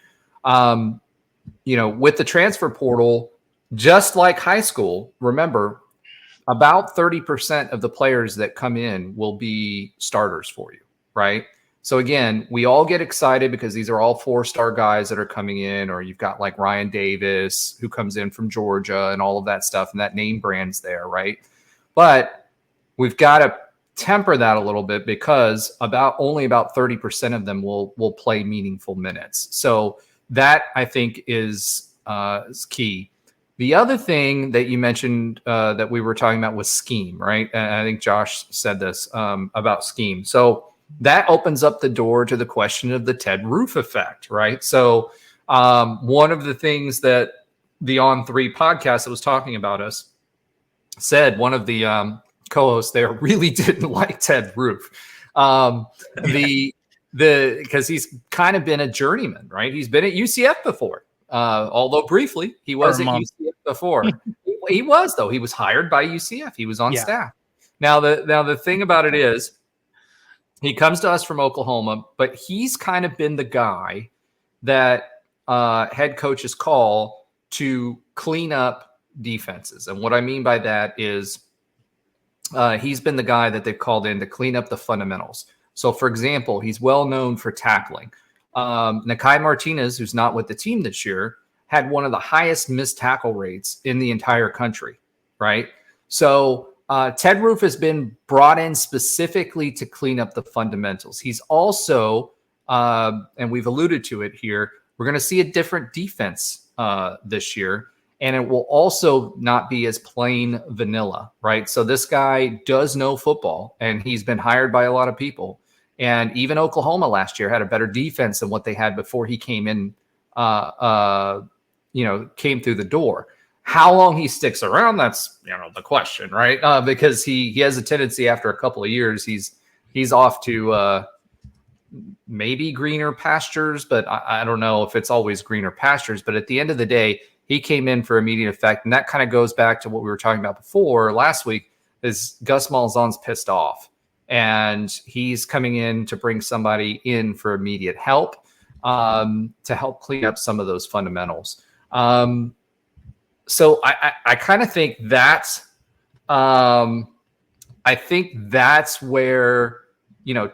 With the transfer portal, just like high school, remember, about 30% of the players that come in will be starters for you, right? So again, we all get excited because these are all 4-star guys that are coming in, or you've got like Ryan Davis who comes in from Georgia and all of that stuff, and that name brand's there, right? But we've got to temper that a little bit because only about 30% of them will play meaningful minutes. So that I think is key. The other thing that you mentioned that we were talking about was scheme, right? And I think Josh said this about scheme. So that opens up the door to the question of the Ted Roof effect, right? So One of the things that the On3 podcast that was talking about us said, one of the co-hosts there really didn't like Ted Roof. Because he's kind of been a journeyman, right? He's been at UCF before, although briefly he was at UCF before. He was, though. He was hired by UCF. He was on staff. Now the thing about it is, he comes to us from Oklahoma, but he's kind of been the guy that head coaches call to clean up defenses. And what I mean by that is he's been the guy that they've called in to clean up the fundamentals. So, for example, he's well known for tackling. Nakai Martinez, who's not with the team this year, had one of the highest missed tackle rates in the entire country, right? So Ted Roof has been brought in specifically to clean up the fundamentals. He's also, and we've alluded to it here, we're going to see a different defense this year, and it will also not be as plain vanilla, right? So this guy does know football, and he's been hired by a lot of people. And even Oklahoma last year had a better defense than what they had before he came in, came through the door. How long he sticks around, that's the question, right? Because he has a tendency after a couple of years, he's off to maybe greener pastures, but I don't know if it's always greener pastures. But at the end of the day, he came in for immediate effect, and that kind of goes back to what we were talking about before last week. Is Gus Malzahn's pissed off, and he's coming in to bring somebody in for immediate help to help clean up some of those fundamentals. So I kind of think that's where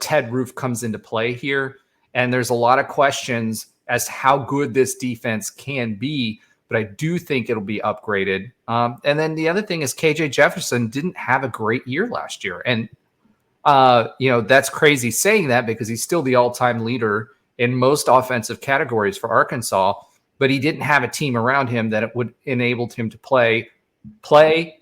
Ted Roof comes into play here, and there's a lot of questions as to how good this defense can be, but I do think it'll be upgraded. And then the other thing is KJ Jefferson didn't have a great year last year, and that's crazy saying that because he's still the all-time leader in most offensive categories for Arkansas, but he didn't have a team around him that would enable him to play,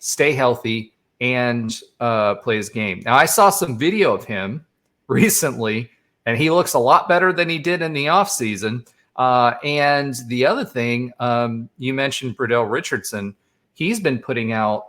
stay healthy, and play his game. Now, I saw some video of him recently, and he looks a lot better than he did in the offseason. And the other thing, you mentioned Burdell Richardson. He's been putting out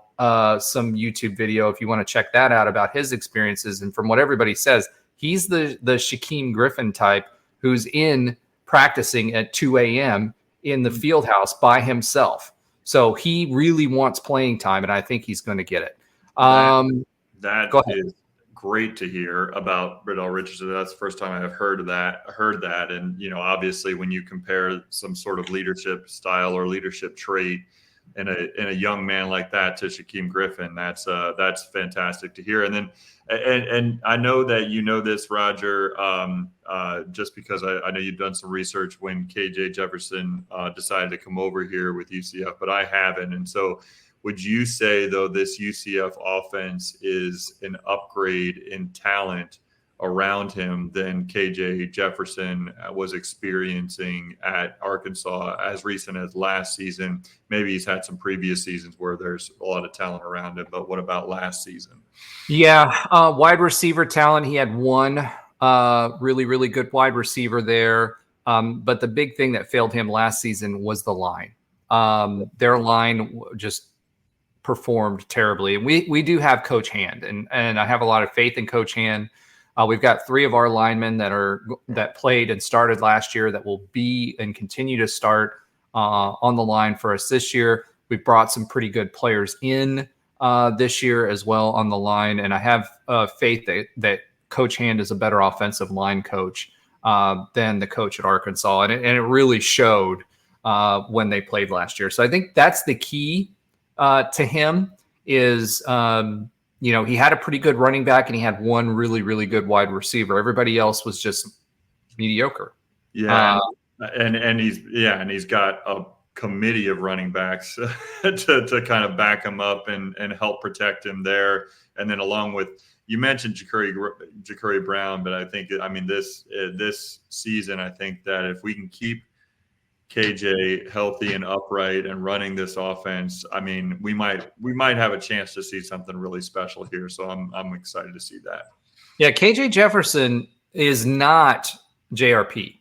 some YouTube video, if you want to check that out, about his experiences. And from what everybody says, he's the Shaquem Griffin type who's in practicing at 2 a.m. in the field house by himself. So he really wants playing time, and I think he's going to get it. That is great to hear about Burdell Richardson. That's the first time I've heard that. And, obviously when you compare some sort of leadership style or leadership trait in a young man like that to Shaquem Griffin, that's fantastic to hear. And then, and I know that this, Roger, just because I know you've done some research when KJ Jefferson decided to come over here with UCF, but I haven't. And so would you say, though, this UCF offense is an upgrade in talent around him than KJ Jefferson was experiencing at Arkansas as recent as last season? Maybe he's had some previous seasons where there's a lot of talent around him, but what about last season? Yeah, wide receiver talent. He had one really, really good wide receiver there. But the big thing that failed him last season was the line. Their line just performed terribly. And we do have Coach Hand, and I have a lot of faith in Coach Hand. We've got 3 of our linemen that played and started last year that will be and continue to start on the line for us this year. We've brought some pretty good players in this year as well on the line, and I have faith that Coach Hand is a better offensive line coach than the coach at Arkansas, and it really showed when they played last year. So I think that's the key to him is he had a pretty good running back and he had one really, really good wide receiver. Everybody else was just mediocre. Yeah. And he's got a committee of running backs to kind of back him up and help protect him there. And then along with, you mentioned Ja'Cory Brown, but this season, I think that if we can keep KJ healthy and upright and running this offense, we might have a chance to see something really special here. So I'm excited to see that. Yeah, KJ Jefferson is not JRP.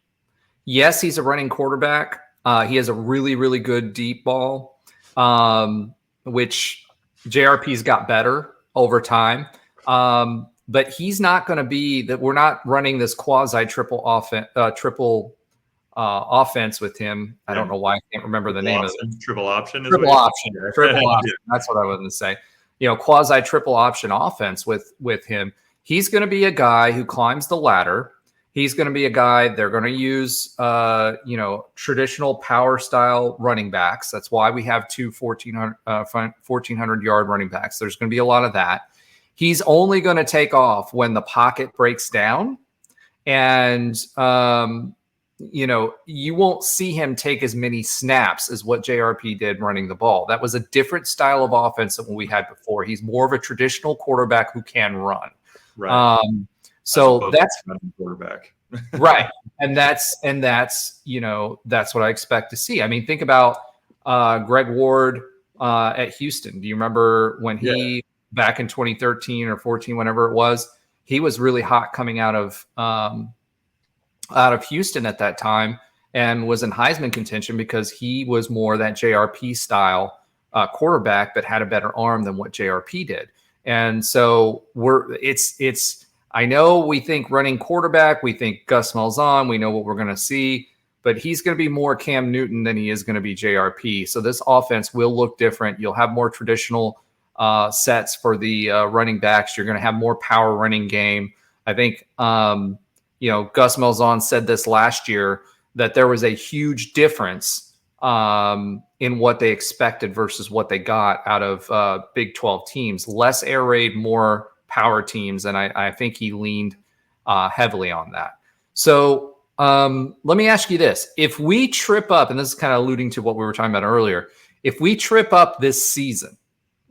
Yes, he's a running quarterback, He has a really, really good deep ball, which JRP's got better over time. But he's not going to be that. We're not running this quasi triple offense with him. I don't know why I can't remember the name of it. Triple option. Triple option. That's what I was going to say. Quasi triple option offense with him. He's going to be a guy who climbs the ladder. He's going to be a guy they're going to use, traditional power style running backs. That's why we have two 1,400-yard running backs. There's going to be a lot of that. He's only going to take off when the pocket breaks down. And, you won't see him take as many snaps as what JRP did running the ball. That was a different style of offense than what we had before. He's more of a traditional quarterback who can run. Right. So that's quarterback. Right. And that's what I expect to see. I mean, think about Greg Ward at Houston. Do you remember when he back in 2013 or 14, whenever it was, he was really hot coming out of Houston at that time and was in Heisman contention because he was more that JRP style quarterback, but had a better arm than what JRP did. And so I know we think running quarterback, we think Gus Malzahn, we know what we're going to see, but he's going to be more Cam Newton than he is going to be JRP. So this offense will look different. You'll have more traditional sets for the running backs. You're going to have more power running game. I think, Gus Malzahn said this last year that there was a huge difference in what they expected versus what they got out of Big 12 teams. Less air raid, more power teams, and I think he leaned heavily on that. So let me ask you this. If we trip up, and this is kind of alluding to what we were talking about earlier, if we trip up this season,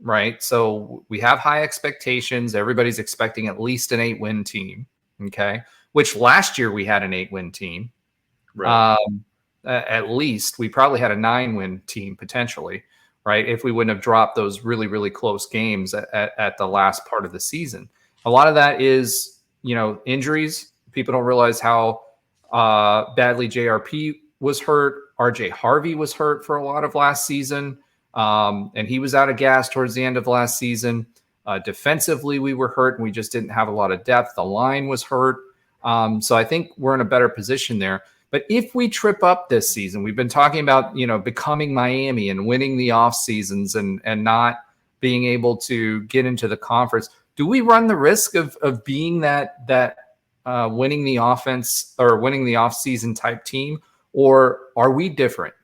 right? So we have high expectations. Everybody's expecting at least an 8-win team, okay? Which last year we had an 8-win team. Right. At least we probably had a 9-win team potentially, right? If we wouldn't have dropped those really, really close games at the last part of the season. A lot of that is, injuries. People don't realize how badly JRP was hurt. RJ Harvey was hurt for a lot of last season. And he was out of gas towards the end of last season. Defensively, we were hurt and we just didn't have a lot of depth. The line was hurt. So I think we're in a better position there. But if we trip up this season, we've been talking about, becoming Miami and winning the off seasons and not being able to get into the conference. Do we run the risk of being that winning the offense or winning the off season type team, or are we different?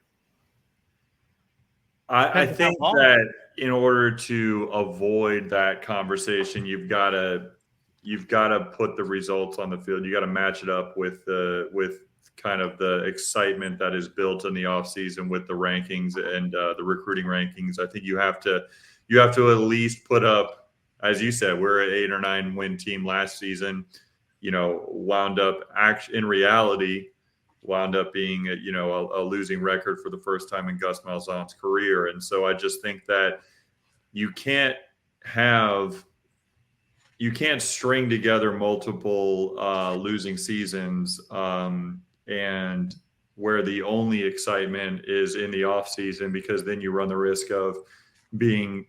I think that in order to avoid that conversation, you've got to put the results on the field. You got to match it up with kind of the excitement that is built in the offseason with the rankings and the recruiting rankings. I think you have to at least put up, as you said, we're an 8 or 9 win team last season, wound up being a losing record for the first time in Gus Malzahn's career. And so I just think that you can't string together multiple losing seasons and where the only excitement is in the off season, because then you run the risk of being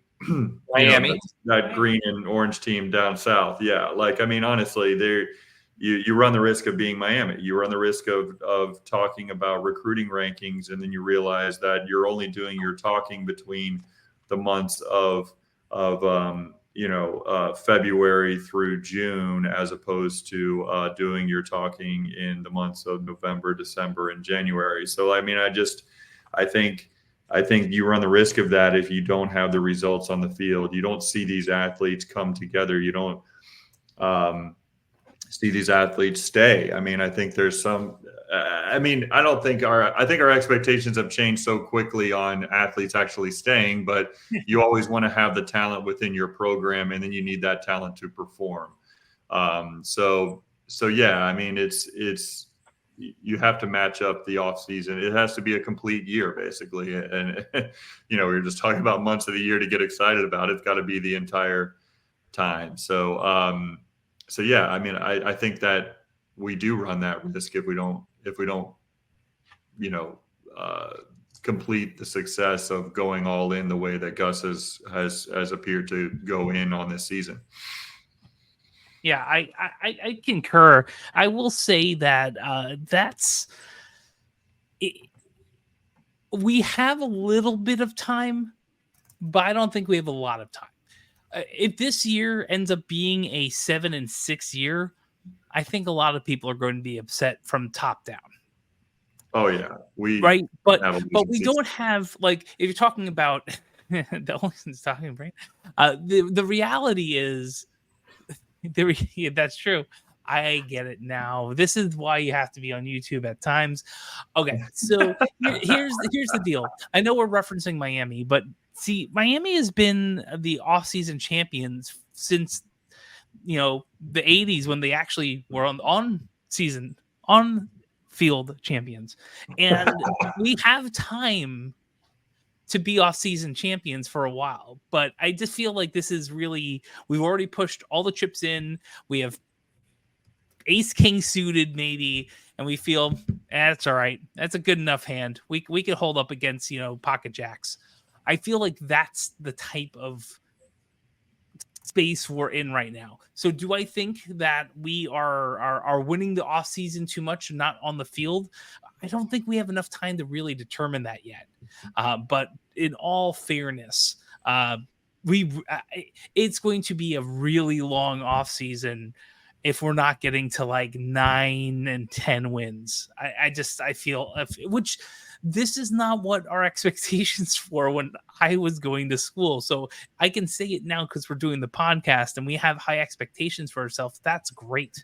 Miami, that green and orange team down south. Yeah. Honestly, you run the risk of being Miami. You run the risk of talking about recruiting rankings, and then you realize that you're only doing your talking between the months of February through June, as opposed to doing your talking in the months of November, December, and January. So, I think you run the risk of that if you don't have the results on the field. You don't see these athletes come together. You don't see these athletes stay. I think there's some. I think our expectations have changed so quickly on athletes actually staying, but you always want to have the talent within your program, and then you need that talent to perform. So yeah, it's you have to match up the off season. It has to be a complete year, basically. And we were just talking about months of the year to get excited about it. It's got to be the entire time. So yeah, I think that we do run that risk if we don't complete the success of going all in the way that Gus has appeared to go in on this season. Yeah, I concur. I will say that we have a little bit of time, but I don't think we have a lot of time. If this year ends up being a 7-6 year, I think a lot of people are going to be upset from top down. Oh yeah, right, but we season. don't have, like, if you're talking about the only thing's talking, right? The reality is, yeah, that's true. I get it now. This is why you have to be on YouTube at times. Okay, so here's the deal. I know we're referencing Miami, but see, Miami has been the off-season champions since the 80s, when they actually were on field champions, and we have time to be off-season champions for a while. But I just feel like this is really, we've already pushed all the chips in. We have ace king suited maybe, and we feel that's all right. That's a good enough hand. We could hold up against pocket jacks. I feel like that's the type of space we're in right now. So do I think that we are winning the off season too much and not on the field? I don't think we have enough time to really determine that yet. But in all fairness, it's going to be a really long off season if we're not getting to like 9 and 10 wins. I feel, which this is not what our expectations for when I was going to school. So I can say it now because we're doing the podcast and we have high expectations for ourselves. That's great.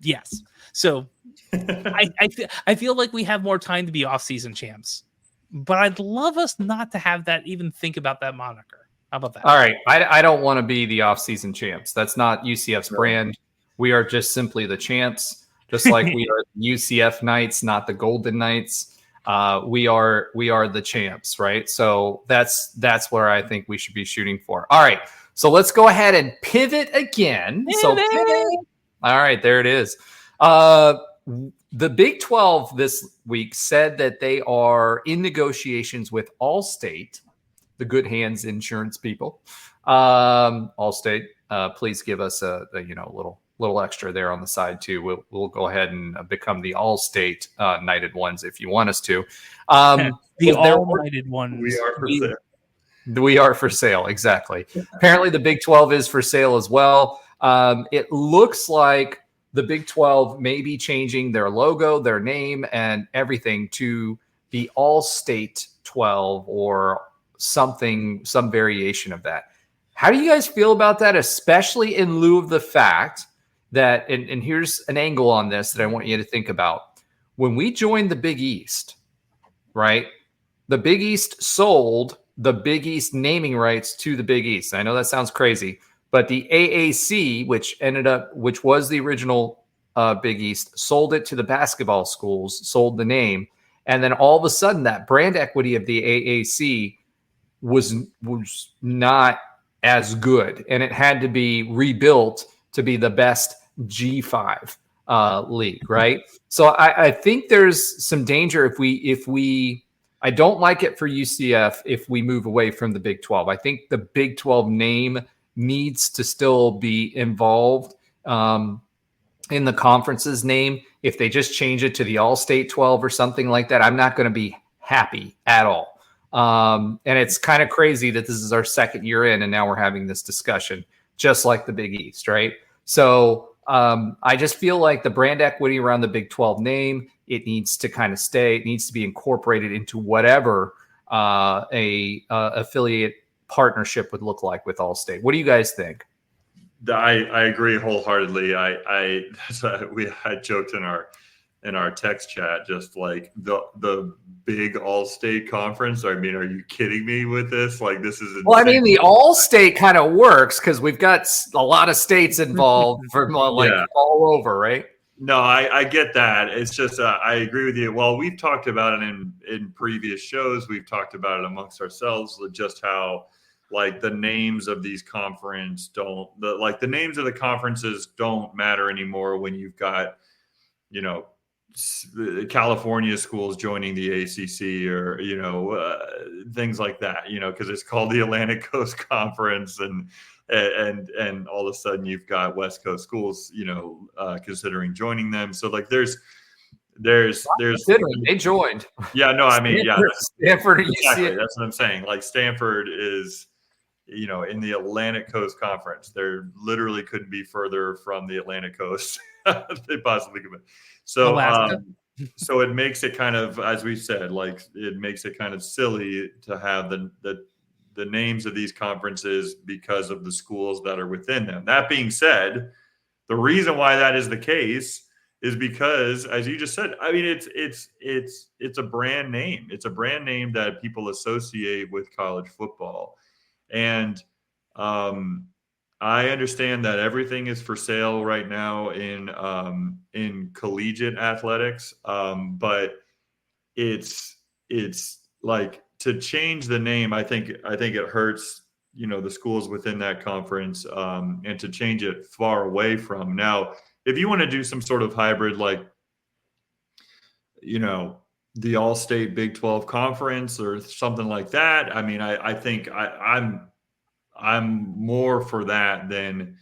Yes. So I feel like we have more time to be off-season champs, but I'd love us not to have that, even think about that moniker. How about that? All right. I don't want to be the off-season champs. That's not UCF's brand. We are just simply the champs. Just like we are the UCF Knights, not the Golden Knights. We are the champs, right? So that's where I think we should be shooting for. All right, so let's go ahead and pivot again. So pivot. All right, there it is. The Big 12 this week said that they are in negotiations with Allstate, the Good Hands insurance people. Allstate, please give us a little extra there on the side too. We'll go ahead and become the All-State Knighted Ones if you want us to. The All-Knighted Ones. We are for sale. We are for sale, exactly. Apparently the Big 12 is for sale as well. It looks like the Big 12 may be changing their logo, their name, and everything to the All-State 12 or something, some variation of that. How do you guys feel about that, especially in lieu of the fact that, and here's an angle on this that I want you to think about. When we joined the Big East, right, the Big East sold the Big East naming rights to the Big East. I know that sounds crazy, but the AAC, which was the original Big East, sold it to the basketball schools, sold the name, and then all of a sudden that brand equity of the AAC was not as good, and it had to be rebuilt to be the best G5 league, right? So I think there's some danger if we I don't like it for UCF if we move away from the Big 12. I think the Big 12 name needs to still be involved in the conference's name. If they just change it to the All-State 12 or something like that, I'm not going to be happy at all. And it's kind of crazy that this is our second year in and now we're having this discussion, just like the Big East, right? So I just feel like the brand equity around the Big 12 name, it needs to kind of stay. It needs to be incorporated into whatever a affiliate partnership would look like with Allstate. What do you guys think? I agree wholeheartedly. I joked in our text chat, just like the big All-State conference. I mean, are you kidding me with this? Like, this is insane. Well, I mean, the All-State kind of works because we've got a lot of states involved from all over, right? No, I get that. It's just I agree with you. Well, we've talked about it in previous shows. We've talked about it amongst ourselves, just how like the names of these the names of the conferences don't matter anymore when you've got California schools joining the ACC or, things like that, because it's called the Atlantic Coast Conference and all of a sudden you've got West Coast schools, considering joining them. So like there's they joined. Yeah, no, I mean, Stanford, exactly. UCF. That's what I'm saying. Like Stanford is, in the Atlantic Coast Conference. There literally couldn't be further from the Atlantic Coast they possibly could be. So, so it makes it kind of, as we said, like it makes it kind of silly to have the names of these conferences because of the schools that are within them. That being said, the reason why that is the case is because, as you just said, I mean, it's a brand name. It's a brand name that people associate with college football. And I understand that everything is for sale right now in collegiate athletics, but it's like to change the name. I think it hurts the schools within that conference, and to change it far away from. Now, if you want to do some sort of hybrid, like the All-State Big 12 Conference or something like that, I mean, I think I'm more for that than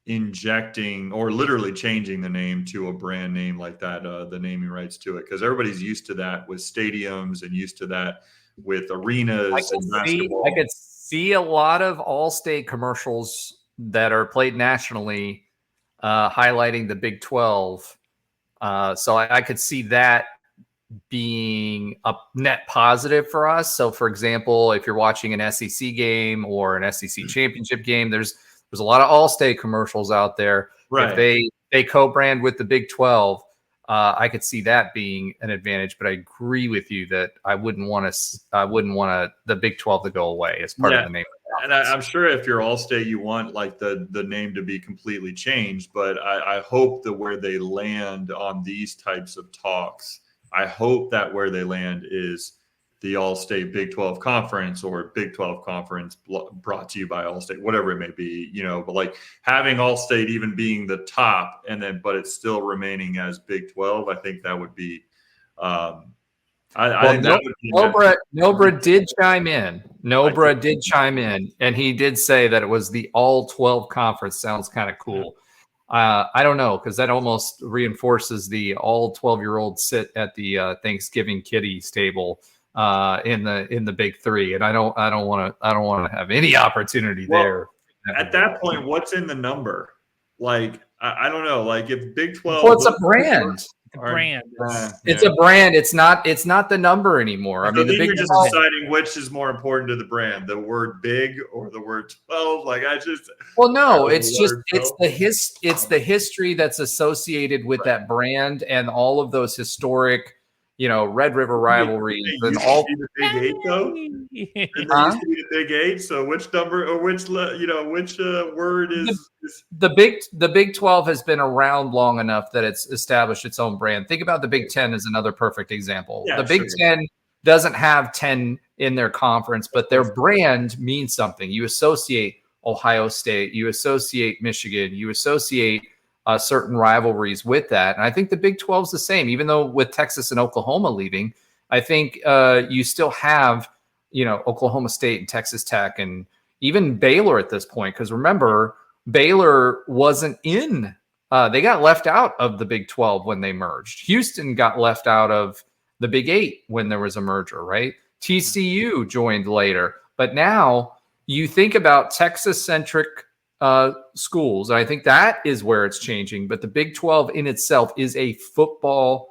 injecting or literally changing the name to a brand name like that, the naming rights to it, because everybody's used to that with stadiums and used to that with arenas and basketball. I could see a lot of All-State commercials that are played nationally highlighting the Big 12. So I could see that being a net positive for us. So, for example, if you're watching an SEC game or an SEC championship game, there's a lot of All-State commercials out there. Right. If they co-brand with the Big 12, I could see that being an advantage. But I agree with you that I wouldn't want the Big 12 to go away as part of the name. And I'm sure if you're All-State, you want like the name to be completely changed. But I hope that where they land on these types of talks, I hope that where they land is the All-State Big 12 Conference or Big 12 Conference brought to you by All-State, whatever it may be, but like having All-State even being the top but it's still remaining as Big 12. I think that would be, Nobra did chime in. Nobra did chime in, and he did say that it was the All 12 Conference. Sounds kind of cool. I don't know, because that almost reinforces the all 12-year-olds sit at the Thanksgiving kiddies table in the Big Three, and I don't want to have any opportunity there. At that point, what's in the number? Like I don't know. Like if Big 12, well, it's a brand. It's a brand. It's not the number anymore. I mean, the Big you're just deciding which is more important to the brand, the word big or the word 12. Like no, it's the history that's associated with that brand and all of those historic, Red River rivalries and all. The Big Eight, though. And they used to be the Big Eight. So which number or which word is the Big 12 has been around long enough that it's established its own brand. Think about the Big 10 as another perfect example. The Big 10 doesn't have 10 in their conference, but their brand means something. You associate Ohio State, you associate Michigan, you associate certain rivalries with that. And I think the Big 12 is the same, even though with Texas and Oklahoma leaving, I think you still have, Oklahoma State and Texas Tech and even Baylor at this point. Because remember, Baylor wasn't in. They got left out of the Big 12 when they merged. Houston got left out of the Big 8 when there was a merger, right? TCU joined later. But now you think about Texas-centric schools, and I think that is where it's changing. But the Big 12 in itself is a football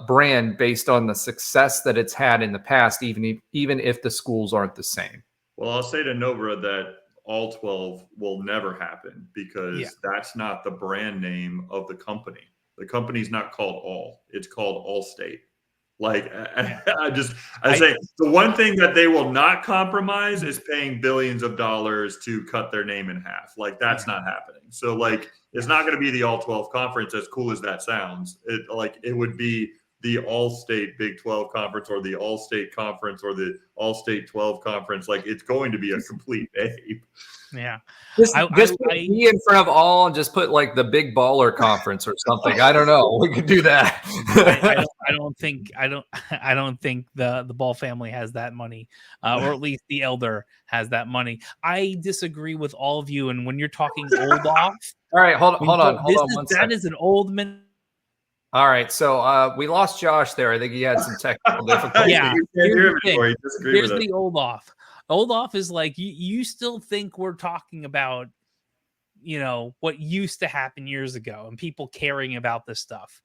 brand based on the success that it's had in the past, even if the schools aren't the same. Well, I'll say to Nobra that all 12 will never happen because that's not the brand name of the company. The company's not called All. It's called All-State. Like I say the one thing that they will not compromise is paying billions of dollars to cut their name in half. Like that's not happening. So like it's not going to be the All 12 Conference, as cool as that sounds. It would be the All-State Big 12 conference or the All-State conference or the All-State 12 conference. Like, it's going to be a complete babe. Yeah. Just put me in front of all and just put like the Big Baller Conference or something. I don't know. We could do that. I don't think the Ball family has that money, or at least the elder has that money. I disagree with all of you. And when you're talking old off, all right, hold on. That is an old man. All right, so we lost Josh there. I think he had some technical difficulties. Yeah, here's the old off. Old off is like you still think we're talking about, what used to happen years ago and people caring about this stuff.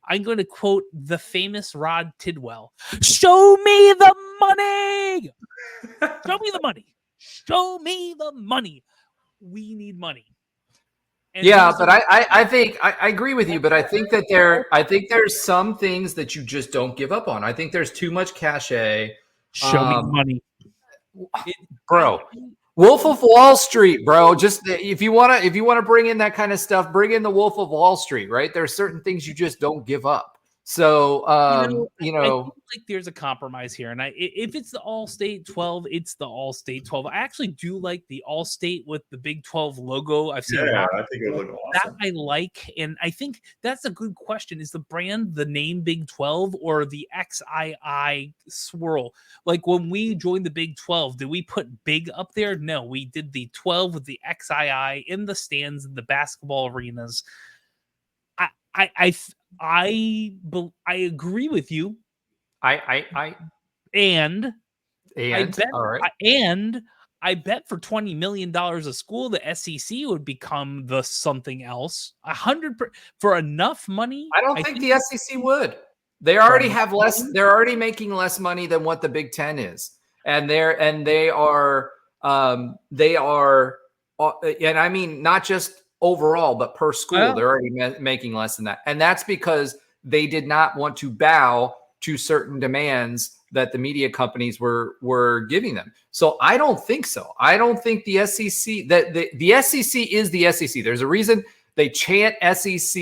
I'm going to quote the famous Rod Tidwell: "Show me the money. Show me the money. Show me the money. We need money." And but I think I agree with you, but I think that there's some things that you just don't give up on. I think there's too much cachet. Show me the money. Bro, Wolf of Wall Street, bro. Just if you want to bring in that kind of stuff, bring in the Wolf of Wall Street, right? There are certain things you just don't give up. So, I feel like there's a compromise here. And if it's the All-State 12, it's the All-State 12. I actually do like the All-State with the Big 12 logo. I've seen I think it would look awesome. That I like. And I think that's a good question. Is the brand the name Big 12 or the XII swirl? Like when we joined the Big 12, did we put big up there? No, we did the 12 with the XII in the stands in the basketball arenas. I agree with you. I bet for $20 million a school, the SEC would become the something else. 100 for enough money. I don't think the SEC would. They already have less. They're already making less money than what the Big Ten is, and they are, and I mean not just overall, but per school, they're already making less than that. And that's because they did not want to bow to certain demands that the media companies were giving them. So I don't think so. I don't think the SEC, that the SEC is the SEC. There's a reason they chant SEC.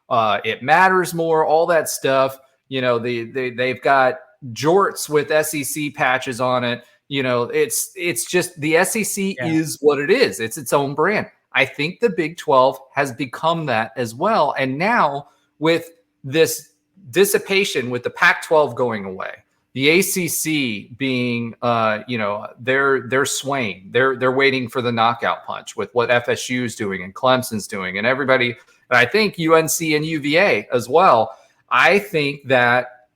It matters more, all that stuff. They've got jorts with SEC patches on it. It's just the SEC is what it is. It's its own brand. I think the Big 12 has become that as well. And now with this dissipation, with the Pac-12 going away, the ACC being, they're swaying. They're waiting for the knockout punch with what FSU is doing and Clemson's doing and everybody. And I think UNC and UVA as well. I think that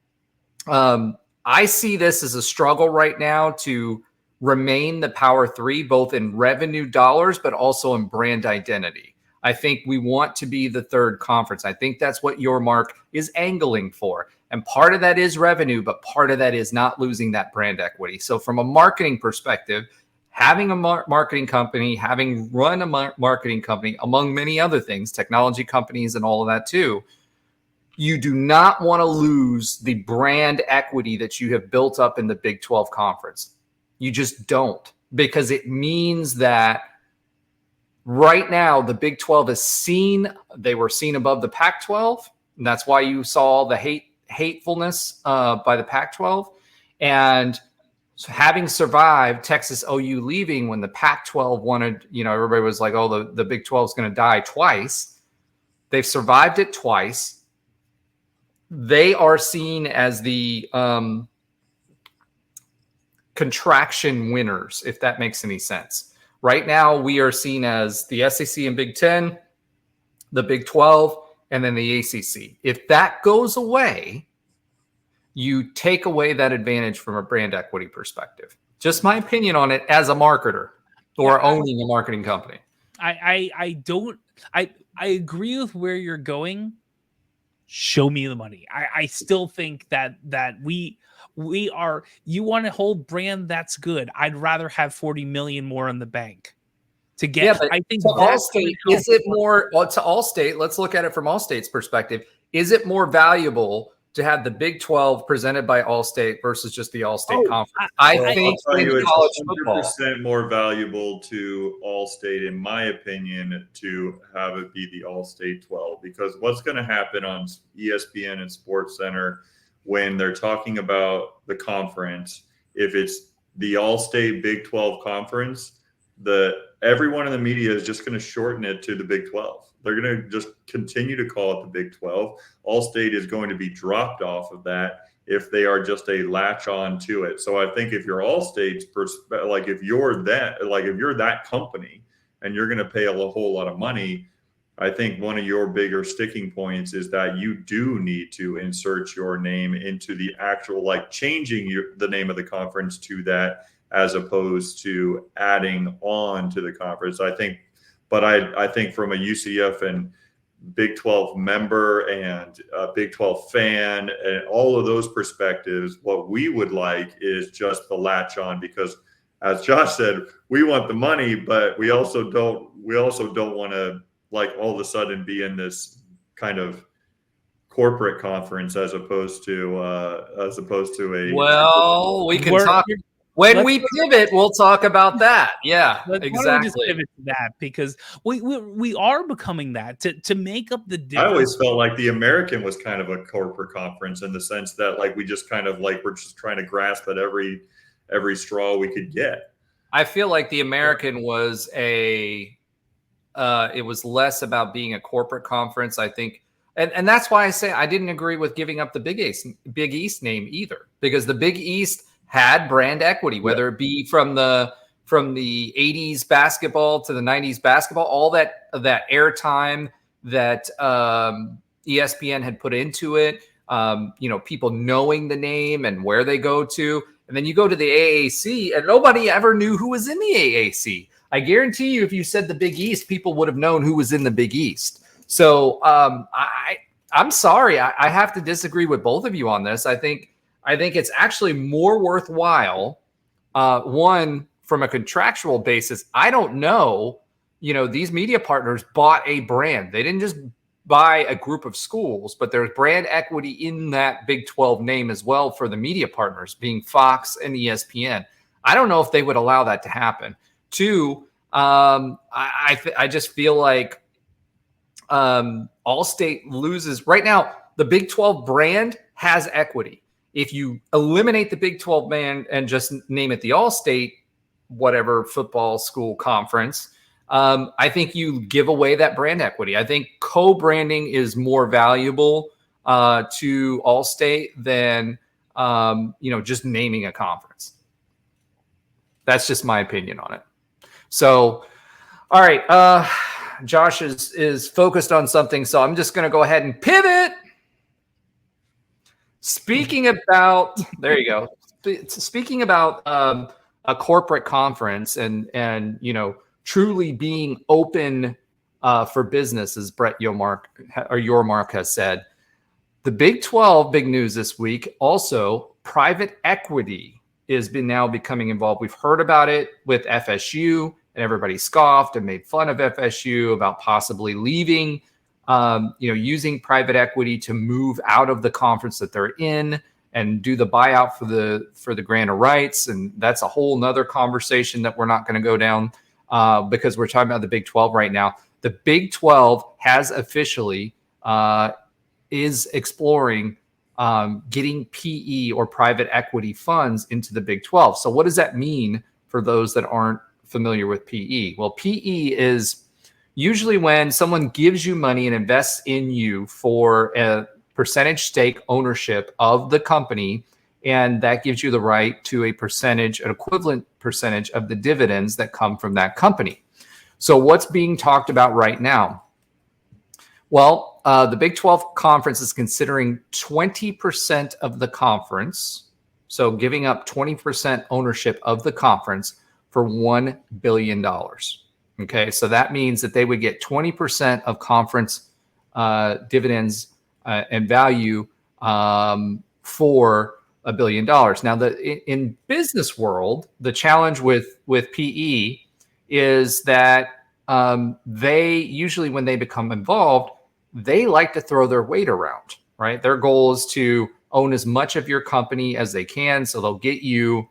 I see this as a struggle right now to remain the Power Three, both in revenue dollars, but also in brand identity. I think we want to be the third conference. I think that's what your mark is angling for. And part of that is revenue, but part of that is not losing that brand equity. So from a marketing perspective, having a marketing company, having run a marketing company, among many other things, technology companies and all of that too, you do not want to lose the brand equity that you have built up in the Big 12 conference. You just don't, because it means that right now the Big 12 is seen. They were seen above the Pac-12, and that's why you saw the hatefulness by the Pac-12. And so having survived Texas OU leaving when the Pac-12 wanted, everybody was like, oh, the Big 12 is going to die twice. They've survived it twice. They are seen as the contraction winners, if that makes any sense. Right now, we are seen as the SEC and Big 10, the Big 12, and then the ACC. If that goes away, you take away that advantage from a brand equity perspective. Just my opinion on it as a marketer or owning a marketing company. I agree with where you're going. Show me the money. I still think that we are, you want to hold brand that's good. I'd rather have 40 million more in the bank to get. Yeah, but I think to Allstate, is it more to Allstate? Let's look at it from Allstate's perspective. Is it more valuable to have the Big 12 presented by Allstate versus just the Allstate conference? I think in college football, 100% more valuable to Allstate, in my opinion, to have it be the Allstate 12, because what's going to happen on ESPN and SportsCenter when they're talking about the conference, if it's the All-State Big 12 conference, everyone in the media is just going to shorten it to the Big 12. They're going to just continue to call it the Big 12. All-State is going to be dropped off of that if they are just a latch on to it. So I think if you're All-State's, if you're that company and you're going to pay a whole lot of money, I think one of your bigger sticking points is that you do need to insert your name into the actual, changing the name of the conference to that, as opposed to adding on to the conference. I think from a UCF and Big 12 member and a Big 12 fan and all of those perspectives, what we would like is just the latch on, because as Josh said, we want the money, but we also don't want to all of a sudden be in this kind of corporate conference as opposed to a. Well, we can talk when we pivot. We'll talk about that. Yeah, exactly. Just pivot to that, because we are becoming that to make up the difference. I always felt like the American was kind of a corporate conference in the sense that we just kind of we're just trying to grasp at every straw we could get. I feel like the American was it was less about being a corporate conference, I think. And that's why I say I didn't agree with giving up the Big East name either, because the Big East had brand equity, whether it be from the 80s basketball to the 90s basketball, all that airtime that ESPN had put into it, people knowing the name and where they go to. And then you go to the AAC and nobody ever knew who was in the AAC. I guarantee you, if you said the Big East, people would have known who was in the Big East. So I'm sorry. I have to disagree with both of you on this. I think it's actually more worthwhile. One, from a contractual basis, I don't know, these media partners bought a brand. They didn't just buy a group of schools, but there's brand equity in that Big 12 name as well for the media partners, being Fox and ESPN. I don't know if they would allow that to happen. Two, I just feel like All-State loses. Right now, the Big 12 brand has equity. If you eliminate the Big 12 brand and just name it the All-State, whatever football school conference, I think you give away that brand equity. I think co-branding is more valuable to All-State than just naming a conference. That's just my opinion on it. So, all right, Josh is focused on something, so I'm just going to go ahead and pivot. Speaking about, there you go. Speaking about a corporate conference and truly being open for business, as Brett Yormark has said, the Big 12, big news this week. Also, private equity is now becoming involved. We've heard about it with FSU, and everybody scoffed and made fun of FSU about possibly leaving, using private equity to move out of the conference that they're in and do the buyout for the grant of rights. And that's a whole nother conversation that we're not going to go down because we're talking about the Big 12 right now. The Big 12 has officially is exploring getting PE or private equity funds into the Big 12. So what does that mean for those that aren't familiar with PE? Well, PE is usually when someone gives you money and invests in you for a percentage stake ownership of the company, and that gives you the right to an equivalent percentage of the dividends that come from that company. So what's being talked about right now? Well, the Big 12 conference is considering 20% of the conference, so giving up 20% ownership of the conference for $1 billion. Okay, so that means that they would get 20% of conference dividends and value for $1 billion. Now, in business world, the challenge with PE is that they usually, when they become involved, they like to throw their weight around, right? Their goal is to own as much of your company as they can, so they'll get you.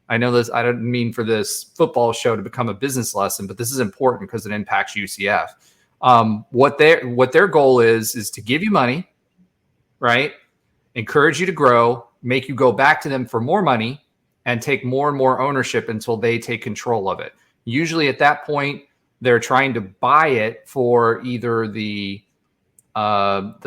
I know this, I don't mean for this football show to become a business lesson, but this is important because it impacts UCF. What their goal is to give you money, right? encourage you to grow, make you go back to them for more money, and take more and more ownership until they take control of it. Usually at that point, they're trying to buy it for either the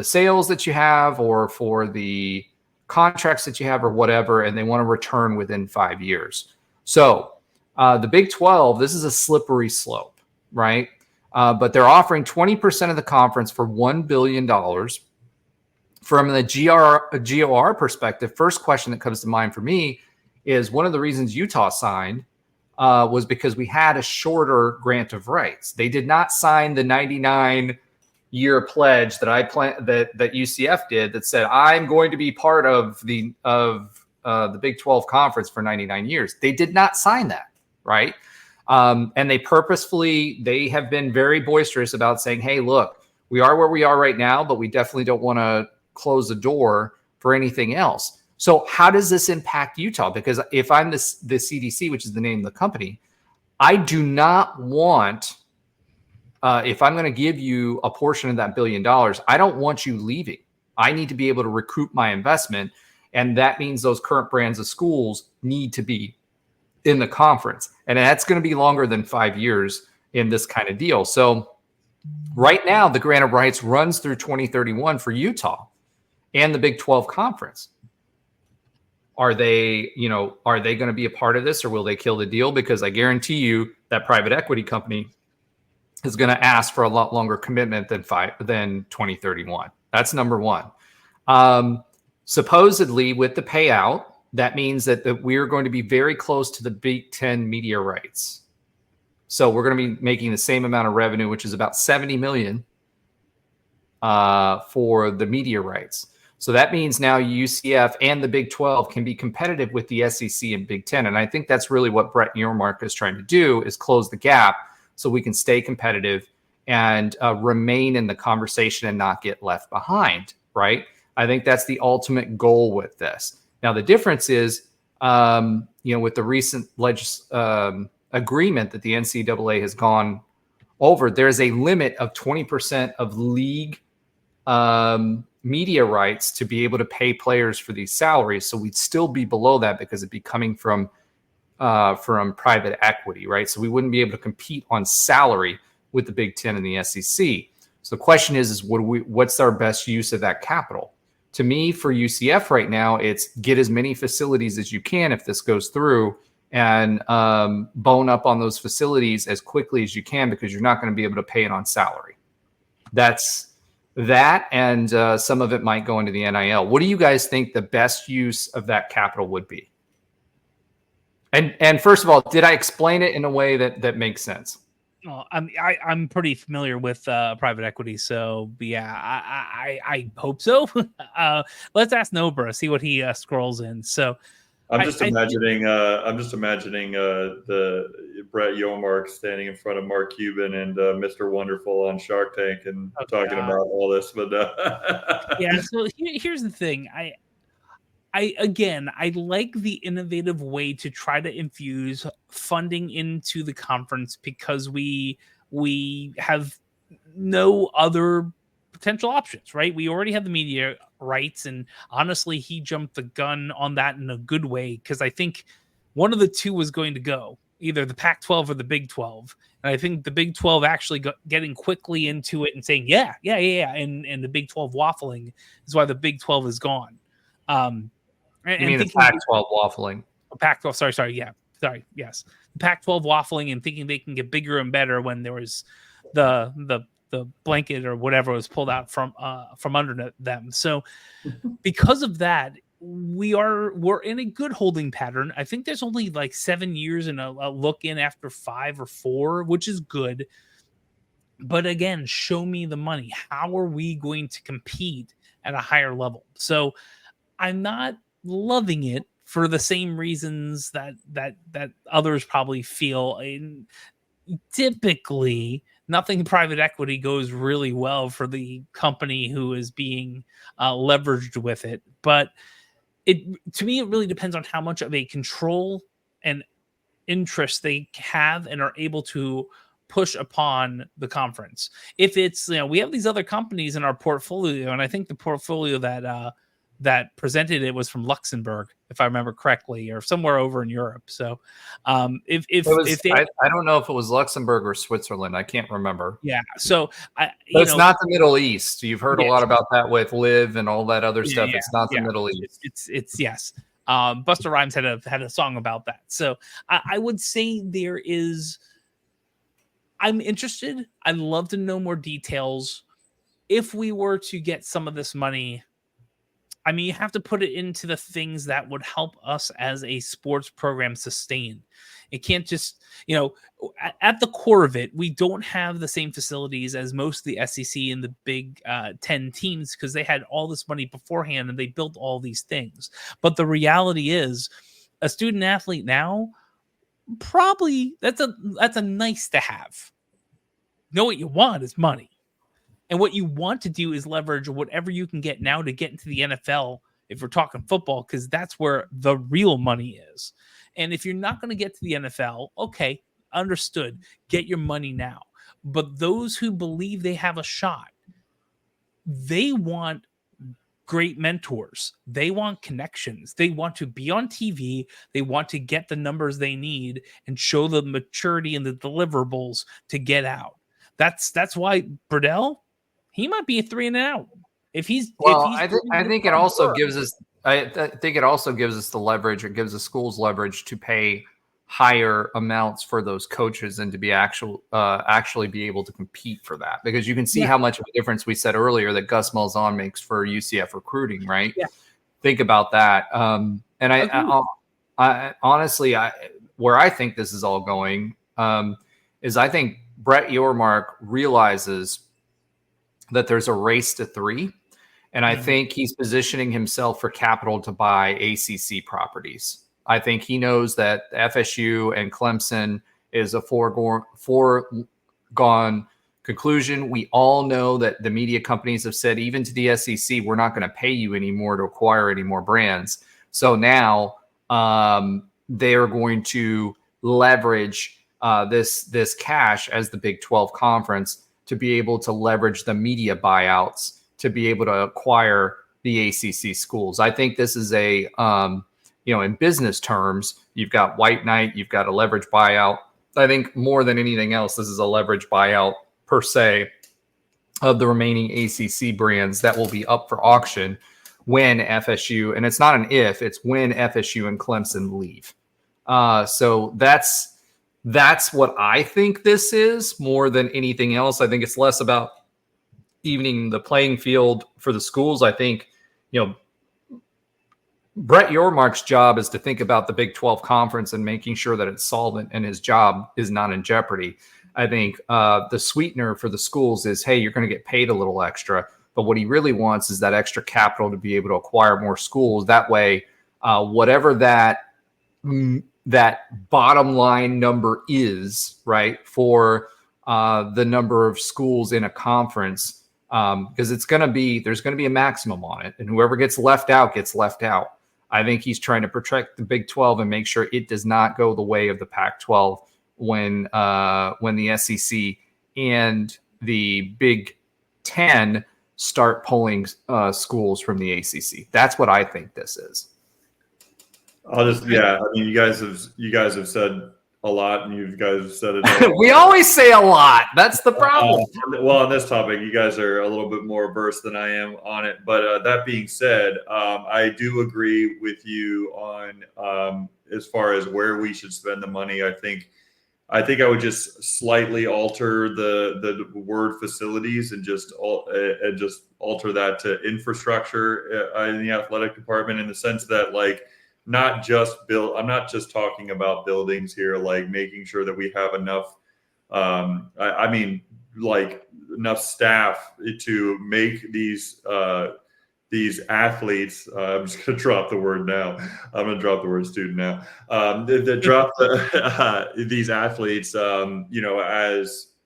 sales that you have or for the contracts that you have or whatever, and they want to return within 5 years. So the Big 12, this is a slippery slope, right? But they're offering 20% of the conference for $1 billion. From the GOR perspective, first question that comes to mind for me is one of the reasons Utah signed was because we had a shorter grant of rights. They did not sign the 99-year pledge that UCF did that said, I'm going to be part of the Big 12 conference for 99 years. They did not sign that, right? And they have been very boisterous about saying, hey, look, we are where we are right now, but we definitely don't want to close the door for anything else. So how does this impact Utah? Because if I'm the CDC, which is the name of the company, I do not want, if I'm going to give you a portion of that $1 billion, I don't want you leaving. I need to be able to recoup my investment. And that means those current brands of schools need to be in the conference. And that's going to be longer than 5 years in this kind of deal. So right now, the grant of rights runs through 2031 for Utah and the Big 12 conference. Are they going to be a part of this, or will they kill the deal? Because I guarantee you that private equity company is going to ask for a lot longer commitment than 2031. That's number one. Supposedly, with the payout, that means that we're going to be very close to the Big Ten media rights. So we're going to be making the same amount of revenue, which is about $70 million for the media rights. So that means now UCF and the Big 12 can be competitive with the SEC and Big 10. And I think that's really what Brett Yormark is trying to do, is close the gap so we can stay competitive and remain in the conversation and not get left behind, right? I think that's the ultimate goal with this. Now, the difference is, with the recent agreement that the NCAA has gone over, there's a limit of 20% of league media rights to be able to pay players for these salaries. So we'd still be below that because it'd be coming from private equity, right? So we wouldn't be able to compete on salary with the Big Ten and the SEC. So the question is what's our best use of that capital? To me, for UCF right now, it's get as many facilities as you can if this goes through, and bone up on those facilities as quickly as you can, because you're not going to be able to pay it on salary. That's that, and some of it might go into the NIL. What do you guys think the best use of that capital would be? And first of all, did I explain it in a way that makes sense? Well, I'm pretty familiar with private equity, so yeah, I hope so. Let's ask Nobra, see what he scrolls in. So I'm just imagining the Brett Yormark standing in front of Mark Cuban and Mr. Wonderful on Shark Tank and talking about all this. But yeah, so here's the thing. I like the innovative way to try to infuse funding into the conference, because we have no other potential options, right? We already have the media rights, and honestly, he jumped the gun on that in a good way, because I think one of the two was going to go, either the Pac-12 or the Big 12. And I think the Big 12 actually getting quickly into it and saying, yeah, and the Big 12 waffling is why the Big 12 is gone. You mean the Pac-12 waffling? Pac-12, sorry, yes. The Pac-12 waffling and thinking they can get bigger and better when there was the blanket or whatever was pulled out from under them. So because of that, we're in a good holding pattern. I think there's only like 7 years and a look in after 5 or 4, which is good. But again, show me the money. How are we going to compete at a higher level? So I'm not loving it for the same reasons that others probably feel. And typically, nothing private equity goes really well for the company who is being leveraged with it. But to me, it really depends on how much of a control and interest they have and are able to push upon the conference. If it's, we have these other companies in our portfolio, and I think the portfolio that that presented it was from Luxembourg, if I remember correctly, or somewhere over in Europe. So if they, I don't know if it was Luxembourg or Switzerland. I can't remember. yeah. So But it's not the Middle East. You've heard a Yes. lot about that with Live and all that other stuff. Yeah, It's not the yeah. Middle East. It's yes. Busta Rhymes had a song about that. So I would say there is. I'm interested. I'd love to know more details. If we were to get some of this money, I mean, you have to put it into the things that would help us as a sports program sustain. It can't just, at the core of it, we don't have the same facilities as most of the SEC and the Big 10 teams because they had all this money beforehand and they built all these things. But the reality is, a student athlete now, probably that's a nice to have. What you want is money. And what you want to do is leverage whatever you can get now to get into the NFL, if we're talking football, because that's where the real money is. And if you're not going to get to the NFL, okay, understood. Get your money now. But those who believe they have a shot, they want great mentors. They want connections. They want to be on TV. They want to get the numbers they need and show the maturity and the deliverables to get out. That's why Burdell, he might be a 3 and out. I think it also gives us. I think it also gives us the leverage. It gives the schools leverage to pay higher amounts for those coaches and to be actually be able to compete for that, because you can see how much of a difference we said earlier that Gus Malzahn makes for UCF recruiting, right? Yeah. Think about that. And I honestly, where I think this is all going is I think Brett Yormark realizes that there's a race to 3. And I think he's positioning himself for capital to buy ACC properties. I think he knows that FSU and Clemson is a foregone conclusion. We all know that the media companies have said, even to the SEC, we're not going to pay you anymore to acquire any more brands. So now they are going to leverage this cash as the Big 12 conference to be able to leverage the media buyouts to be able to acquire the ACC schools. I think this is in business terms, you've got White Knight, you've got a leverage buyout. I think more than anything else, this is a leverage buyout per se of the remaining ACC brands that will be up for auction when FSU, and it's not an if, it's when FSU and Clemson leave. So that's what I think this is more than anything else. I think it's less about evening the playing field for the schools. I think, Brett Yormark's job is to think about the Big 12 conference and making sure that it's solvent and his job is not in jeopardy. I think the sweetener for the schools is, hey, you're going to get paid a little extra. But what he really wants is that extra capital to be able to acquire more schools. That way, whatever that bottom line number is, right, for the number of schools in a conference, because there's going to be a maximum on it, and whoever gets left out gets left out. I think he's trying to protect the Big 12 and make sure it does not go the way of the Pac-12 when the SEC and the Big 10 start pulling schools from the ACC. That's what I think this is. I mean, you guys have said a lot, and you guys have said it. We always say a lot. That's the problem. Well, on this topic, you guys are a little bit more versed than I am on it. But that being said, I do agree with you on as far as where we should spend the money. I think I would just slightly alter the word facilities and just alter that to infrastructure in the athletic department, in the sense that, like, not just build. I'm not just talking about buildings here, like making sure that we have enough. I mean, like, enough staff to make these athletes. I'm just going to drop the word now. I'm going to drop the word student now. These athletes,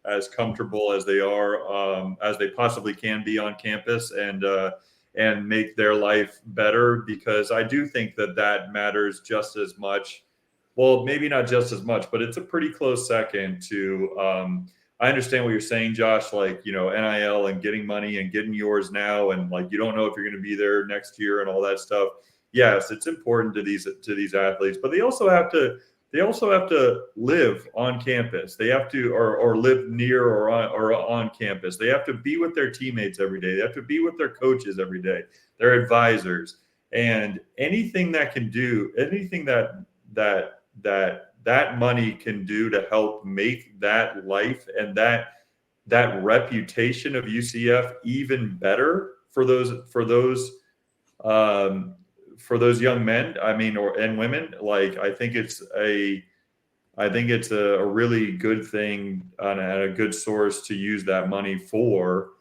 as comfortable as they are, as they possibly can be on campus, and make their life better, because I do think that matters just as much. Well, maybe not just as much, but it's a pretty close second to I understand what you're saying, Josh, like, NIL and getting money and getting yours now. And like, you don't know if you're going to be there next year and all that stuff. Yes, it's important to these athletes, but they also have to live on campus. They have to, or live near or on campus. They have to be with their teammates every day. They have to be with their coaches every day, their advisors, and anything that money can do to help make that life and that reputation of UCF even better for those young men, and women. Like, I think it's a really good thing and a good source to use that money for,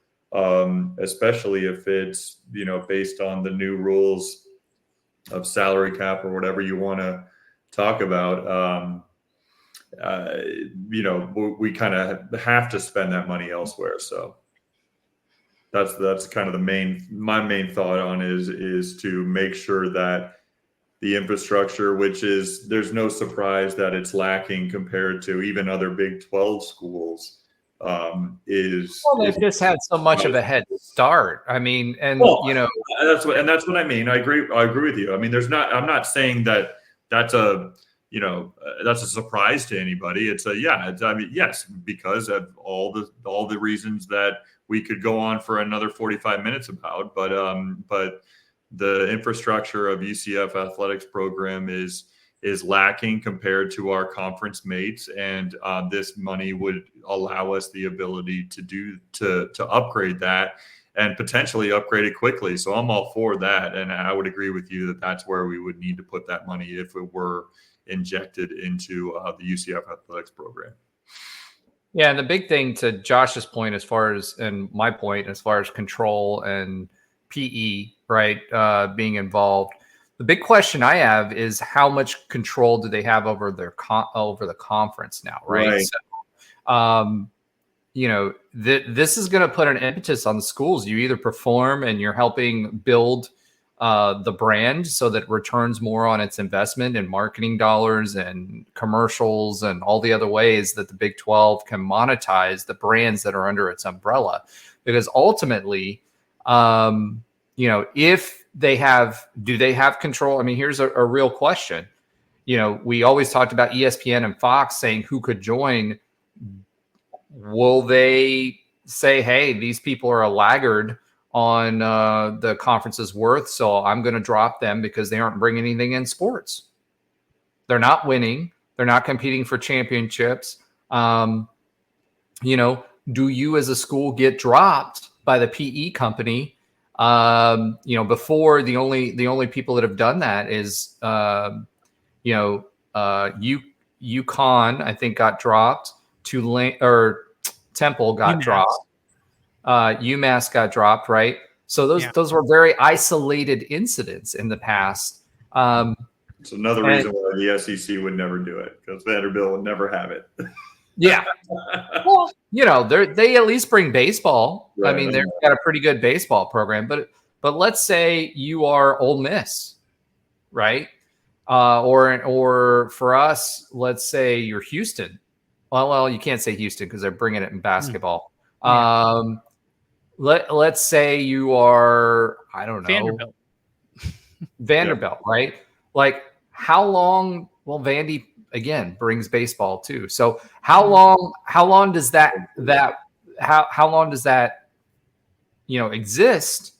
especially if it's, based on the new rules of salary cap or whatever you want to talk about. We kind of have to spend that money elsewhere. So that's kind of my main thought on is to make sure that the infrastructure, which is, there's no surprise that it's lacking compared to even other Big 12 schools, they've just had so much of a head start. I mean, and that's what I mean. I agree with you. I mean, I'm not saying that that's a surprise to anybody. It's yes, because of all the reasons that we could go on for another 45 minutes about, but the infrastructure of UCF athletics program is lacking compared to our conference mates, and this money would allow us the ability to upgrade that and potentially upgrade it quickly. So I'm all for that, and I would agree with you that that's where we would need to put that money if it were injected into the UCF athletics program. Yeah, and the big thing, to Josh's point, and my point, as far as control and PE, right, being involved. The big question I have is, how much control do they have over their over the conference now, right? So, this is going to put an impetus on the schools. You either perform and you're helping build the brand so that it returns more on its investment in marketing dollars and commercials and all the other ways that the Big 12 can monetize the brands that are under its umbrella. Because ultimately, if do they have control? I mean, here's a real question. We always talked about ESPN and Fox saying who could join. Will they say, hey, these people are a laggard on the conference's worth, so I'm going to drop them because they aren't bringing anything in sports? They're not winning. They're not competing for championships. Do you as a school get dropped by the PE company? Before, the only people that have done that is, UConn, I think, got dropped. Temple got dropped. UMass got dropped, right? So those were very isolated incidents in the past. It's another reason why the SEC would never do it, because Vanderbilt would never have it. Yeah. Well, they at least bring baseball. Right. I mean, they've got a pretty good baseball program, but let's say you are Ole Miss, right? Or for us, let's say you're Houston. Well, you can't say Houston because they're bringing it in basketball. Yeah. Let's say you are, I don't know, Vanderbilt, right? Like, how long? Well, Vandy again brings baseball too. So how long does that exist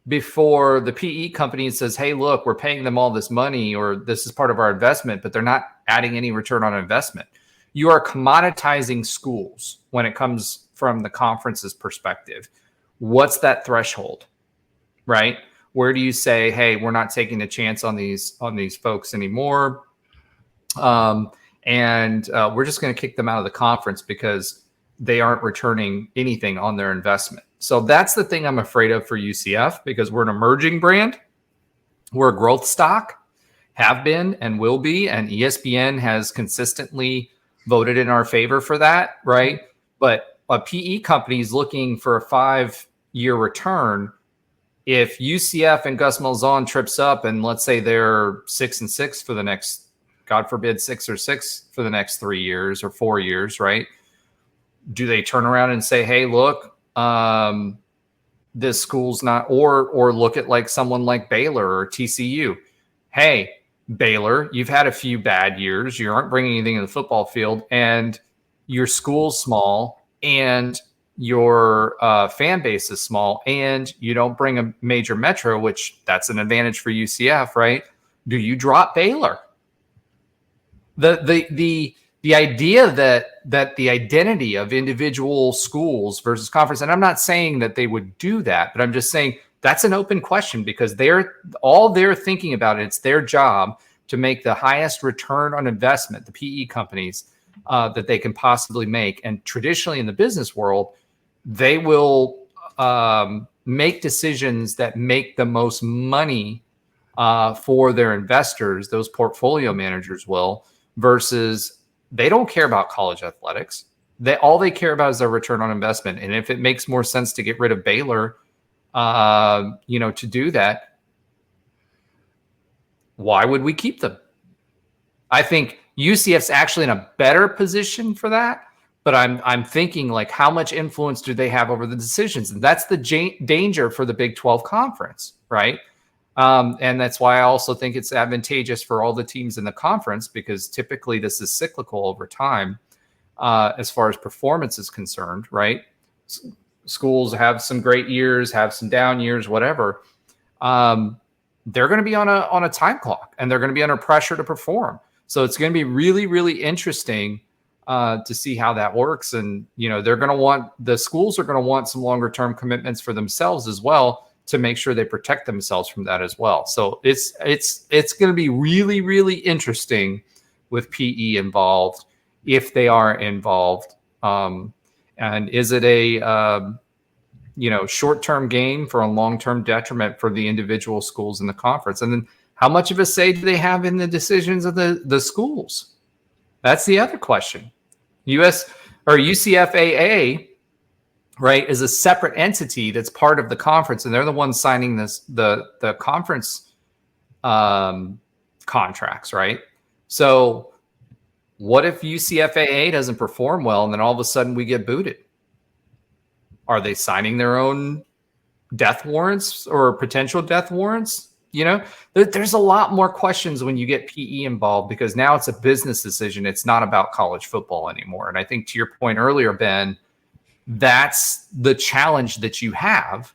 before the PE company says, hey, look, we're paying them all this money, or this is part of our investment, but they're not adding any return on investment? You are commoditizing schools when it comes from the conference's perspective. What's that threshold, right? Where do you say, hey, we're not taking a chance on these folks anymore? And we're just going to kick them out of the conference because they aren't returning anything on their investment. So that's the thing I'm afraid of for UCF, because we're an emerging brand. We're a growth stock, have been and will be, and ESPN has consistently voted in our favor for that, right? But a PE company is looking for a 5-year return. If UCF and Gus Malzahn trips up, and let's say they're 6-6 for the next, God forbid, 6 or 6 for the next 3 years or 4 years, right? do they turn around and say, hey, look, this school's not, or look at like someone like Baylor or TCU. Hey, Baylor, you've had a few bad years. You aren't bringing anything in the football field, and your school's small, and your fan base is small, and you don't bring a major metro, which that's an advantage for UCF, right? Do you drop Baylor? The idea that the identity of individual schools versus conference, and I'm not saying that they would do that, but I'm just saying that's an open question, because they're thinking about it. It's their job to make the highest return on investment, the PE companies, that they can possibly make. And traditionally in the business world, they will make decisions that make the most money for their investors. Those portfolio managers will, versus they don't care about college athletics. All they care about is their return on investment. And if it makes more sense to get rid of Baylor, to do that, why would we keep them? I think UCF's actually in a better position for that, but I'm thinking, like, how much influence do they have over the decisions? And that's the danger for the Big 12 conference, right? And that's why I also think it's advantageous for all the teams in the conference, because typically this is cyclical over time as far as performance is concerned, right? Schools have some great years, have some down years, whatever. They're going to be on a time clock, and they're going to be under pressure to perform. So it's going to be really, really interesting to see how that works. And, the schools are going to want some longer term commitments for themselves as well, to make sure they protect themselves from that as well. So it's going to be really, really interesting with PE involved, if they are involved. And is it a short-term gain for a long-term detriment for the individual schools in the conference? And then how much of a say do they have in the decisions of the schools? That's the other question. UCFAA, right, is a separate entity that's part of the conference, and they're the ones signing the conference contracts, right? So what if UCFAA doesn't perform well, and then all of a sudden we get booted? Are they signing their own death warrants or potential death warrants? There's a lot more questions when you get PE involved, because now it's a business decision. It's not about college football anymore. And I think, to your point earlier, Ben, that's the challenge that you have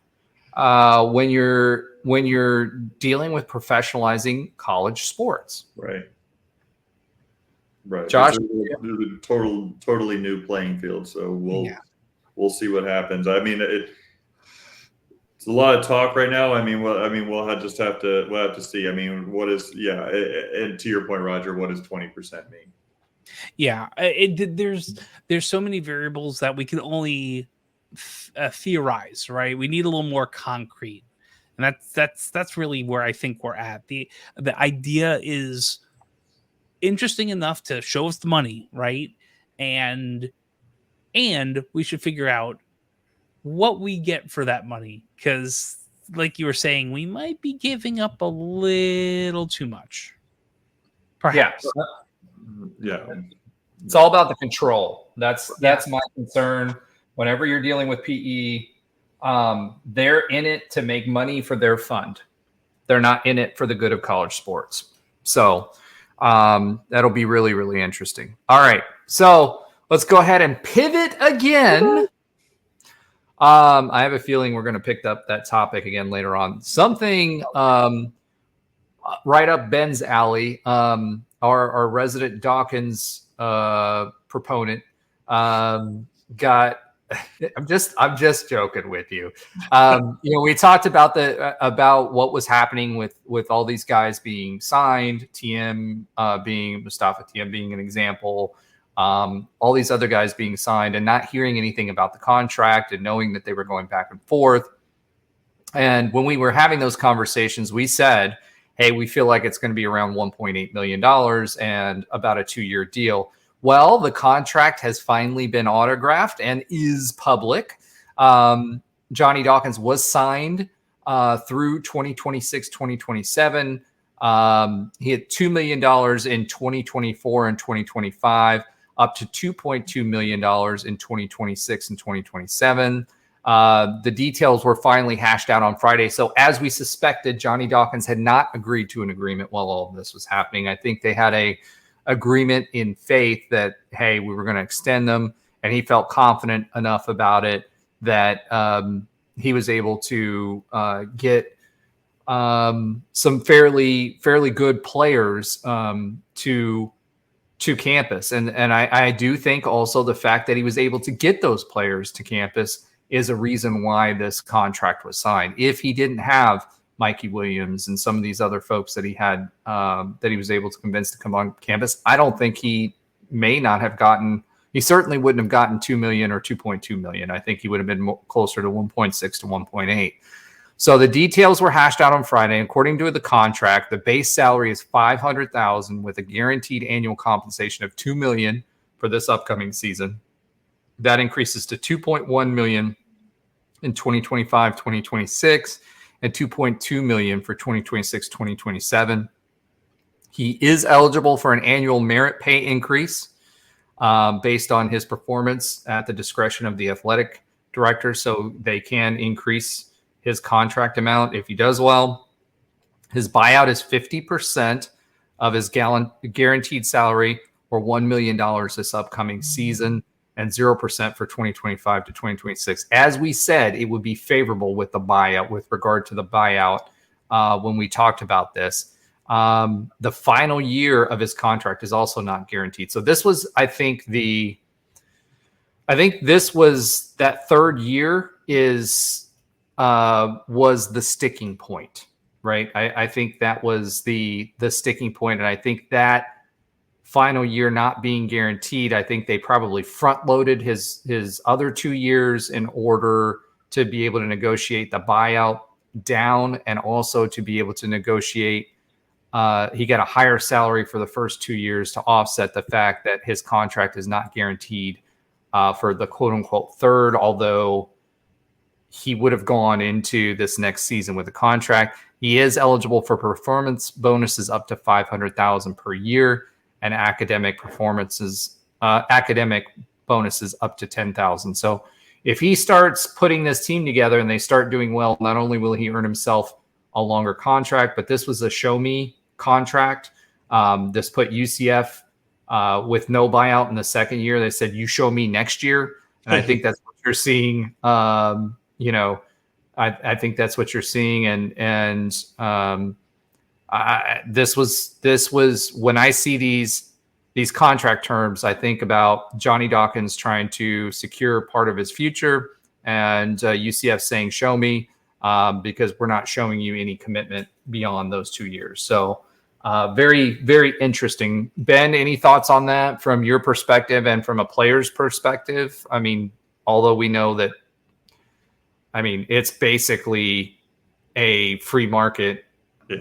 when you're dealing with professionalizing college sports. Right. Josh, there's a totally new playing field. So we'll see what happens. I mean, it's a lot of talk right now. We'll just have to see. I mean, and to your point, Roger, what does 20% mean? Yeah, there's so many variables that we can only theorize, right? We need a little more concrete, and that's really where I think we're at. The idea is interesting enough to show us the money, right? And we should figure out what we get for that money, because, like you were saying, we might be giving up a little too much. Perhaps. Yeah. It's all about the control. That's my concern. Whenever you're dealing with PE, they're in it to make money for their fund. They're not in it for the good of college sports. So that'll be really, really interesting. All right. So let's go ahead and pivot again. I have a feeling we're going to pick up that topic again later on. Something right up Ben's alley. Our resident Dawkins proponent got. I'm just joking with you. We talked about what was happening with all these guys being signed. Mustafa TM being an example. All these other guys being signed and not hearing anything about the contract and knowing that they were going back and forth. And when we were having those conversations, we said, hey, we feel like it's going to be around $1.8 million and about a 2-year deal. Well, the contract has finally been autographed and is public. Johnny Dawkins was signed through 2026, 2027. He had $2 million in 2024 and 2025. up to $2.2 million in 2026 and 2027. The details were finally hashed out on Friday. So as we suspected, Johnny Dawkins had not agreed to an agreement while all of this was happening. I think they had a agreement in faith that, hey, we were going to extend them, and he felt confident enough about it that he was able to get some fairly good players to campus. And I do think also the fact that he was able to get those players to campus is a reason why this contract was signed. If he didn't have Mikey Williams and some of these other folks that he had that he was able to convince to come on campus, I don't think he certainly wouldn't have gotten $2 million or $2.2 million. I think he would have been closer to 1.6 to 1.8. So the details were hashed out on Friday. According to the contract, the base salary is $500,000 with a guaranteed annual compensation of $2 million for this upcoming season. That increases to $2.1 million in 2025, 2026, and $2.2 million for 2026, 2027. He is eligible for an annual merit pay increase based on his performance at the discretion of the athletic director. So they can increase his contract amount if he does well. His buyout is 50% of his guaranteed salary, or $1 million this upcoming season, and 0% for 2025 to 2026. As we said, it would be favorable with the buyout, with regard to the buyout when we talked about this. The final year of his contract is also not guaranteed. So this was, I think this was that third year was the sticking point, right? I think that was the sticking point. And I think that final year not being guaranteed, I think they probably front loaded his other 2 years in order to be able to negotiate the buyout down, and also to be able to negotiate. He got a higher salary for the first 2 years to offset the fact that his contract is not guaranteed for the quote unquote third, although he would have gone into this next season with a contract. He is eligible for performance bonuses up to $500,000 per year, and academic bonuses up to $10,000. So if he starts putting this team together and they start doing well, not only will he earn himself a longer contract, but this was a show me contract. This put UCF with no buyout in the second year. They said, you show me next year. And I think that's what you're seeing. I think that's what you're seeing. This was when I see these contract terms, I think about Johnny Dawkins trying to secure part of his future, and UCF saying, show me, because we're not showing you any commitment beyond those 2 years. So very, very interesting. Ben, any thoughts on that from your perspective and from a player's perspective? I mean, although we know that, it's basically a free market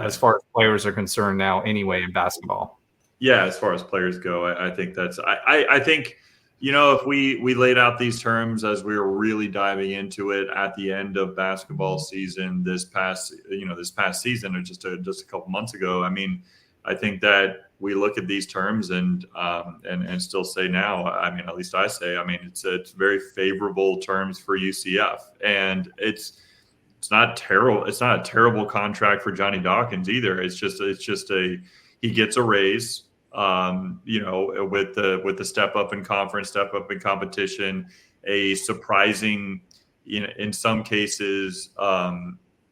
as far as players are concerned now anyway in basketball. Yeah, as far as players go, I think that's I think, if we laid out these terms as we were really diving into it at the end of basketball season this past season, or just a couple months ago, I think that we look at these terms and still say now, at least I say, it's very favorable terms for UCF, and it's not terrible. It's not a terrible contract for Johnny Dawkins either. It's just he gets a raise, with the step up in conference, step up in competition, a surprising, in some cases,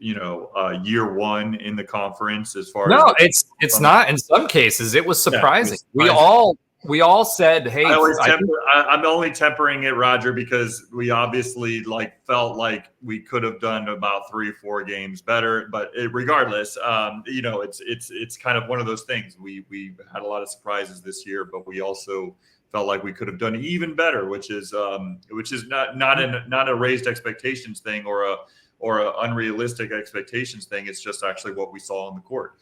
year one in the conference as far as it's not. In some cases, it was surprising. We all said, "Hey." I'm only tempering it, Roger, because we obviously felt like we could have done about 3 or 4 games better. But regardless, it's kind of one of those things. We had a lot of surprises this year, but we also felt like we could have done even better, which is not a raised expectations thing or a unrealistic expectations thing. It's just actually what we saw on the court.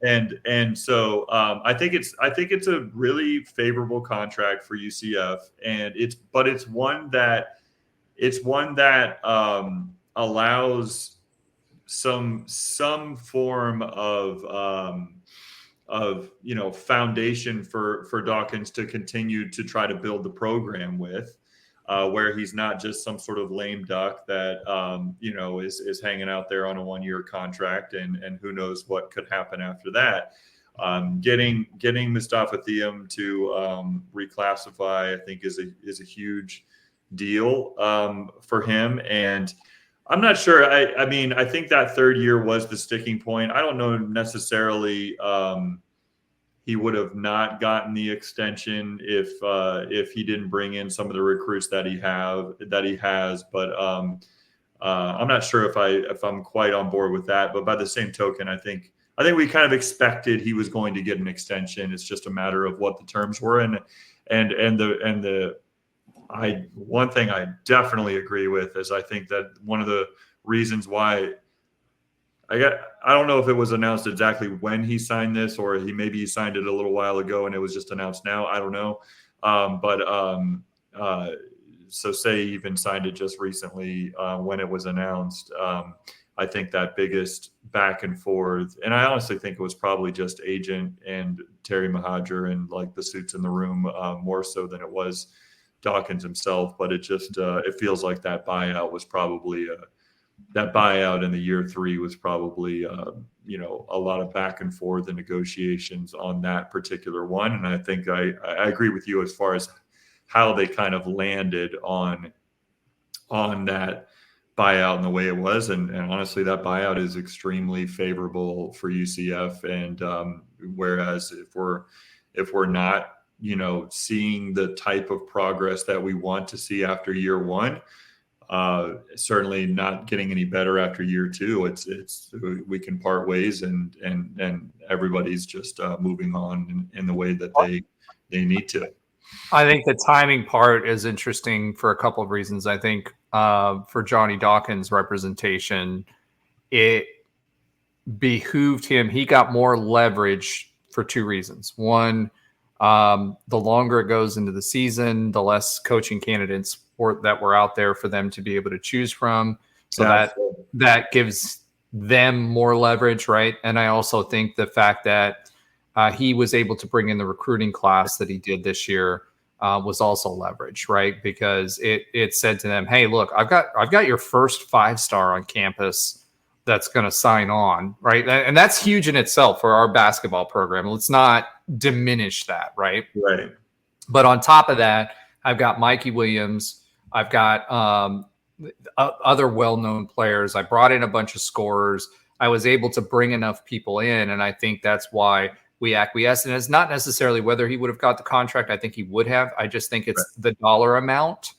And so I think it's a really favorable contract for UCF, and it's one that allows some form of foundation for Dawkins to continue to try to build the program with, where he's not just some sort of lame duck that is hanging out there on a 1-year contract and who knows what could happen after that. Getting Mustafa Thiam to reclassify, I think, is a huge deal for him. And I'm not sure. I mean, I think that third year was the sticking point. I don't know necessarily he would have not gotten the extension if he didn't bring in some of the recruits that he has. But I'm not sure if I'm quite on board with that. But by the same token, I think we kind of expected he was going to get an extension. It's just a matter of what the terms were. One thing I definitely agree with is I think that one of the reasons why I don't know if it was announced exactly when he signed this, or maybe he signed it a little while ago and it was just announced now. I don't know. So say he even signed it just recently when it was announced. I think that biggest back and forth, and I honestly think it was probably just agent and Terry Mahadra and like the suits in the room more so than it was Dawkins himself. But it just it feels like that buyout was probably that buyout in the year 3 was probably a lot of back and forth and negotiations on that particular one. And I think I agree with you as far as how they kind of landed on that buyout and the way it was. And honestly, that buyout is extremely favorable for UCF. And whereas if we're not, seeing the type of progress that we want to see after year 1, certainly not getting any better after year 2, it's we can part ways and everybody's just moving on in the way that they need to. I think the timing part is interesting for a couple of reasons. I think for Johnny Dawkins' representation, it behooved him. He got more leverage for 2 reasons. One, the longer it goes into the season, the less coaching candidates that were out there for them to be able to choose from. So that gives them more leverage, right? And I also think the fact that he was able to bring in the recruiting class that he did this year was also leverage, right? Because it said to them, hey, look, I've got your first 5-star on campus that's going to sign on, right? And that's huge in itself for our basketball program. Let's not diminish that, right? Right. But on top of that, I've got Mikey Williams. I've got other well-known players. I brought in a bunch of scorers. I was able to bring enough people in, and I think that's why we acquiesced. And it's not necessarily whether he would have got the contract. I think he would have. I just think it's the dollar amount.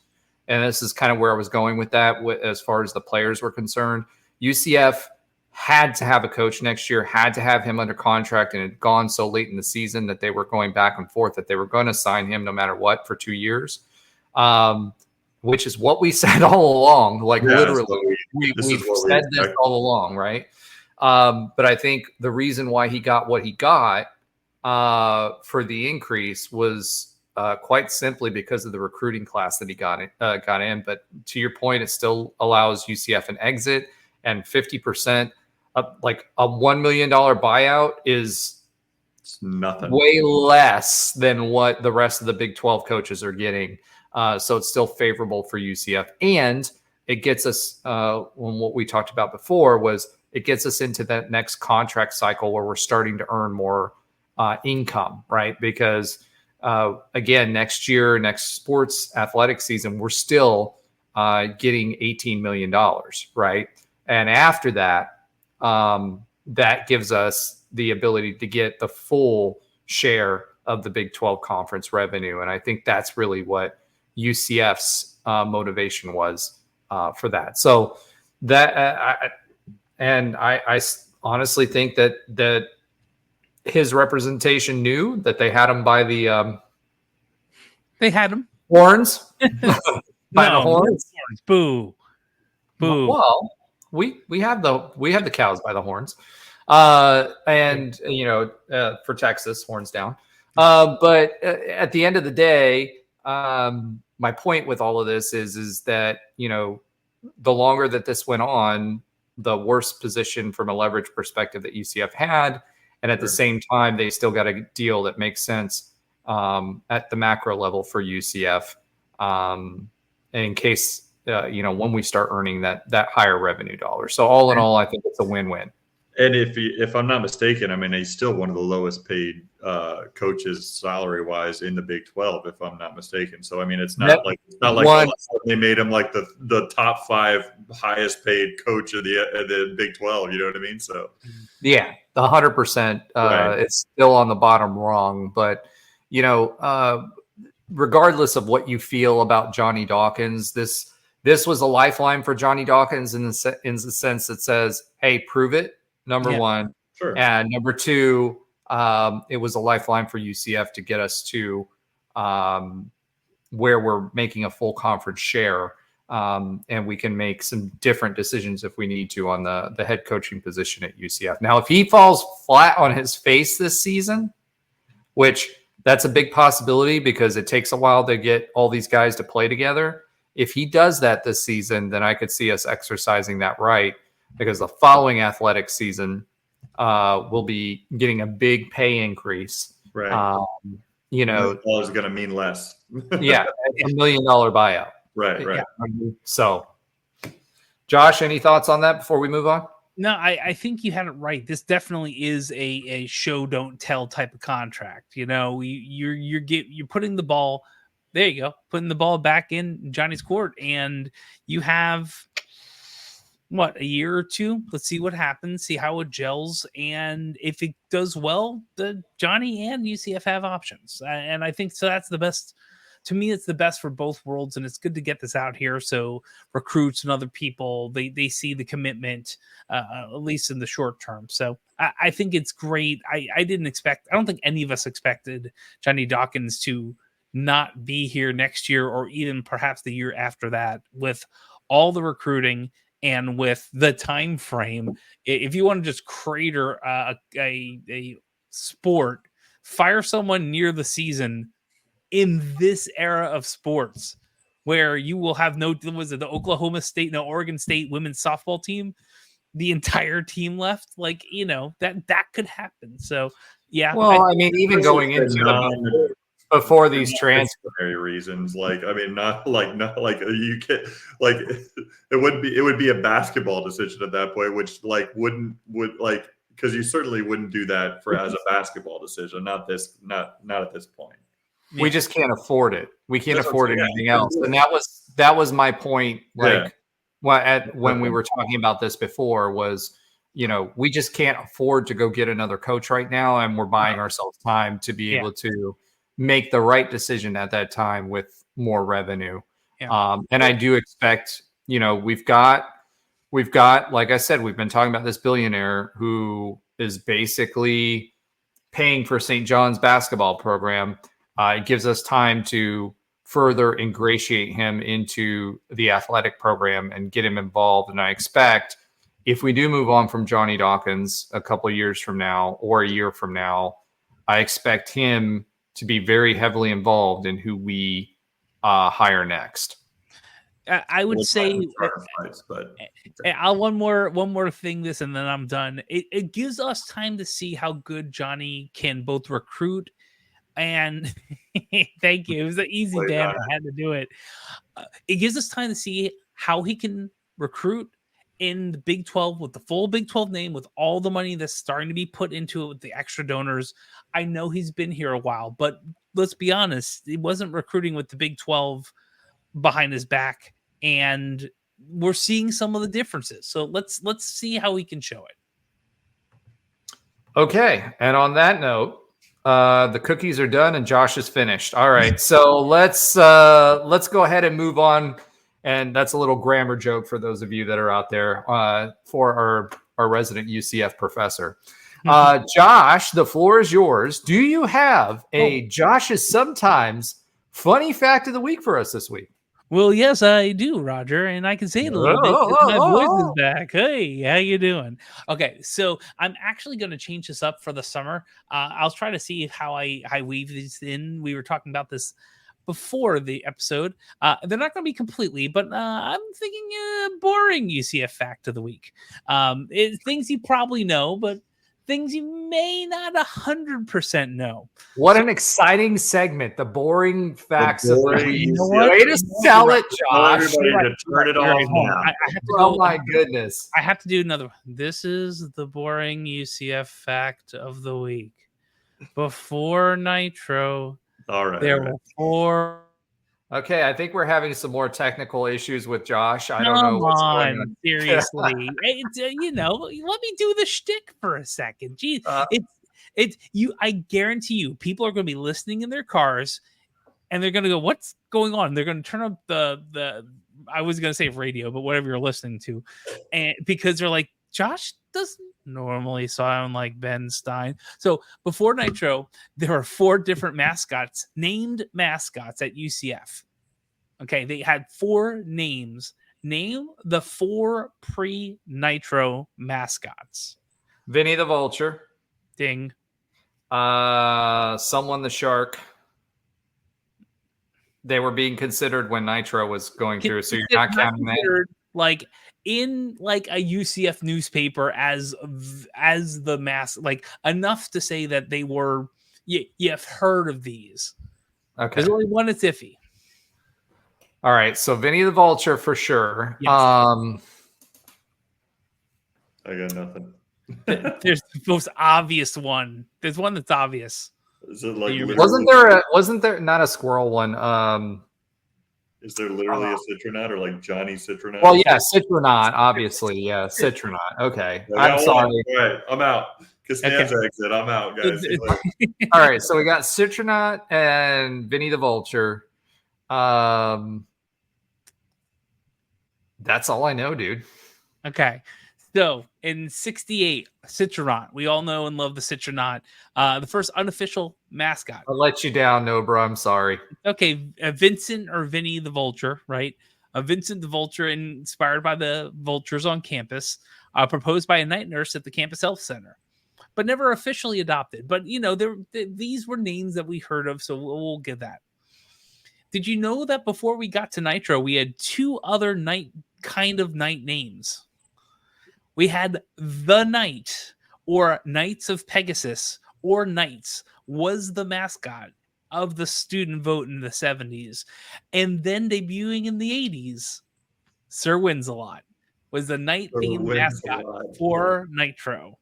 And this is kind of where I was going with that as far as the players were concerned. UCF had to have a coach next year, had to have him under contract, and it had gone so late in the season that they were going back and forth that they were going to sign him no matter what for 2 years, which is what we said all along. Like literally, we've said this all along, right? But I think the reason why he got what he got for the increase was quite simply because of the recruiting class that he got in. But to your point, it still allows UCF an exit, and 50%, like a $1 million buyout is nothing, way less than what the rest of the Big 12 coaches are getting. So it's still favorable for UCF, and it gets us when what we talked about before was it gets us into that next contract cycle where we're starting to earn more income, right? Because again, next sports athletic season, we're still getting $18 million, right? And after that, that gives us the ability to get the full share of the Big 12 conference revenue. And I think that's really what UCF's motivation was for that. So that, I honestly think that his representation knew that they had him by the they had him horns. By the horns. Boo. Well, we have the cows by the horns, and for Texas, horns down. But at the end of the day, my point with all of this is that the longer that this went on, the worse position from a leverage perspective that UCF had. And at the same time, they still got a deal that makes sense at the macro level for UCF in case, when we start earning that higher revenue dollar. So all in all, I think it's a win-win. And if I'm not mistaken, I mean, he's still one of the lowest paid coaches salary wise in the Big 12, if I'm not mistaken. So I mean, it's not like they made him like the top 5 highest paid coach of the Big 12. You know what I mean? So yeah, 100%. It's still on the bottom rung, but regardless of what you feel about Johnny Dawkins, this was a lifeline for Johnny Dawkins in the sense that says, "Hey, prove it." Number one. Sure. And number 2, it was a lifeline for UCF to get us to where we're making a full conference share. And we can make some different decisions if we need to on the head coaching position at UCF. Now, if he falls flat on his face this season, which that's a big possibility because it takes a while to get all these guys to play together. If he does that this season, then I could see us exercising that right, because the following athletic season will be getting a big pay increase. Right. $1 is going to mean less. Yeah. $1 million buyout. Right. Yeah. So, Josh, any thoughts on that before we move on? No, I think you had it right. This definitely is a show don't tell type of contract. You're putting the ball, there you go, putting the ball back in Johnny's court, and you have a year or 2. Let's see what happens, see how it gels, and if it does well, the Johnny and UCF have options, and I think so. That's the best. To me, it's the best for both worlds, and it's good to get this out here so recruits and other people, they see the commitment, at least in the short term. So I think it's great. I don't think any of us expected Johnny Dawkins to not be here next year or even perhaps the year after that, with all the recruiting and with the time frame. If you want to just crater a sport, fire someone near the season in this era of sports, where you will have the Oklahoma State, Oregon State women's softball team, the entire team left, that could happen. So yeah. Well, even going into before these transfer reasons, not you can it would be a basketball decision at that point, which because you certainly wouldn't do that as a basketball decision, not at this point. We just can't afford it. We can't afford anything else. And that was my point. When we were talking about this before was, we just can't afford to go get another coach right now. And we're buying ourselves time to be able to make the right decision at that time with more revenue. Yeah. And I do expect, we've got, like I said, we've been talking about this billionaire who is basically paying for St. John's basketball program. It gives us time to further ingratiate him into the athletic program and get him involved. And I expect if we do move on from Johnny Dawkins a couple of years from now or a year from now, I expect him to be very heavily involved in who we hire next. I would say I'll one more thing this, and then I'm done. It gives us time to see how good Johnny can both recruit and thank you. It was an easy Dan. I had to do it. It gives us time to see how he can recruit in the Big 12 with the full Big 12 name, with all the money that's starting to be put into it with the extra donors. I know he's been here a while, but let's be honest, he wasn't recruiting with the Big 12 behind his back, and we're seeing some of the differences. So let's see how he can show it. Okay, and on that note, the cookies are done and Josh is finished. All right, so let's go ahead and move on. And that's a little grammar joke for those of you that are out there for our resident UCF professor. Josh, the floor is yours. Do you have a Josh's sometimes funny fact of the week for us this week? Well, yes, I do, Roger, and I can say it a little bit because my voice is back. Hey, how you doing? Okay, so I'm actually going to change this up for the summer. I'll try to see how I weave these in. We were talking about this before the episode. They're not going to be completely, but I'm thinking boring UCF fact of the week. Things you probably know, but things you may not 100% know. What an exciting segment. The boring facts of the boring- week. You know what? Way to sell it, Tell Josh. everybody to turn it off now. I have to Oh go. my goodness. I have to do another one. This is the boring UCF fact of the week. Before Nitro, All right. there were 4. Okay, I think we're having some more technical issues with Josh. I don't know Come what's going on, on. seriously. It's, let me do the shtick for a second. Geez, it's you. I guarantee you, people are going to be listening in their cars, and they're going to go, "What's going on?" They're going to turn up the. I was going to say radio, but whatever you're listening to, and because they're like, Josh doesn't normally sound like Ben Stein. So before Nitro, there are 4 different mascots, named mascots at UCF. Okay, they had 4 names. Name the 4 pre-Nitro mascots. Vinny the Vulture. Ding. Someone the Shark. They were being considered when Nitro was going through, so you're not counting that. Like in like a UCF newspaper as the mask, like enough to say that they were. You've heard of these. Okay. There's only one that's iffy. All right, so Vinny the Vulture for sure. Yes. I got nothing. There's the most obvious one. There's one that's obvious. Is it like wasn't there not a squirrel one? Is there literally a Citronaut or like Johnny Citronaut? Well, yeah, Citronaut, obviously. Yeah, Citronaut. Okay. I'm sorry. All right, I'm out. Costanza exit. I'm out, guys. All right, so we got Citronaut and Vinny the Vulture. That's all I know, dude. Okay. So in 68, Citronaut. We all know and love the Citronaut. The first unofficial mascot. I'll let you down, Nobra. I'm sorry. Okay. Vincent or Vinny the Vulture, right? Vincent the Vulture, inspired by the vultures on campus, proposed by a night nurse at the campus health center, but never officially adopted. But, these were names that we heard of, so we'll give that. Did you know that before we got to Nitro, we had 2 other night names? We had the Knight, or Knights of Pegasus, or Knights was the mascot of the student vote in the 70s. And then debuting in the 80s, Sir Wins-A-Lot was the night-themed mascot for Nitro.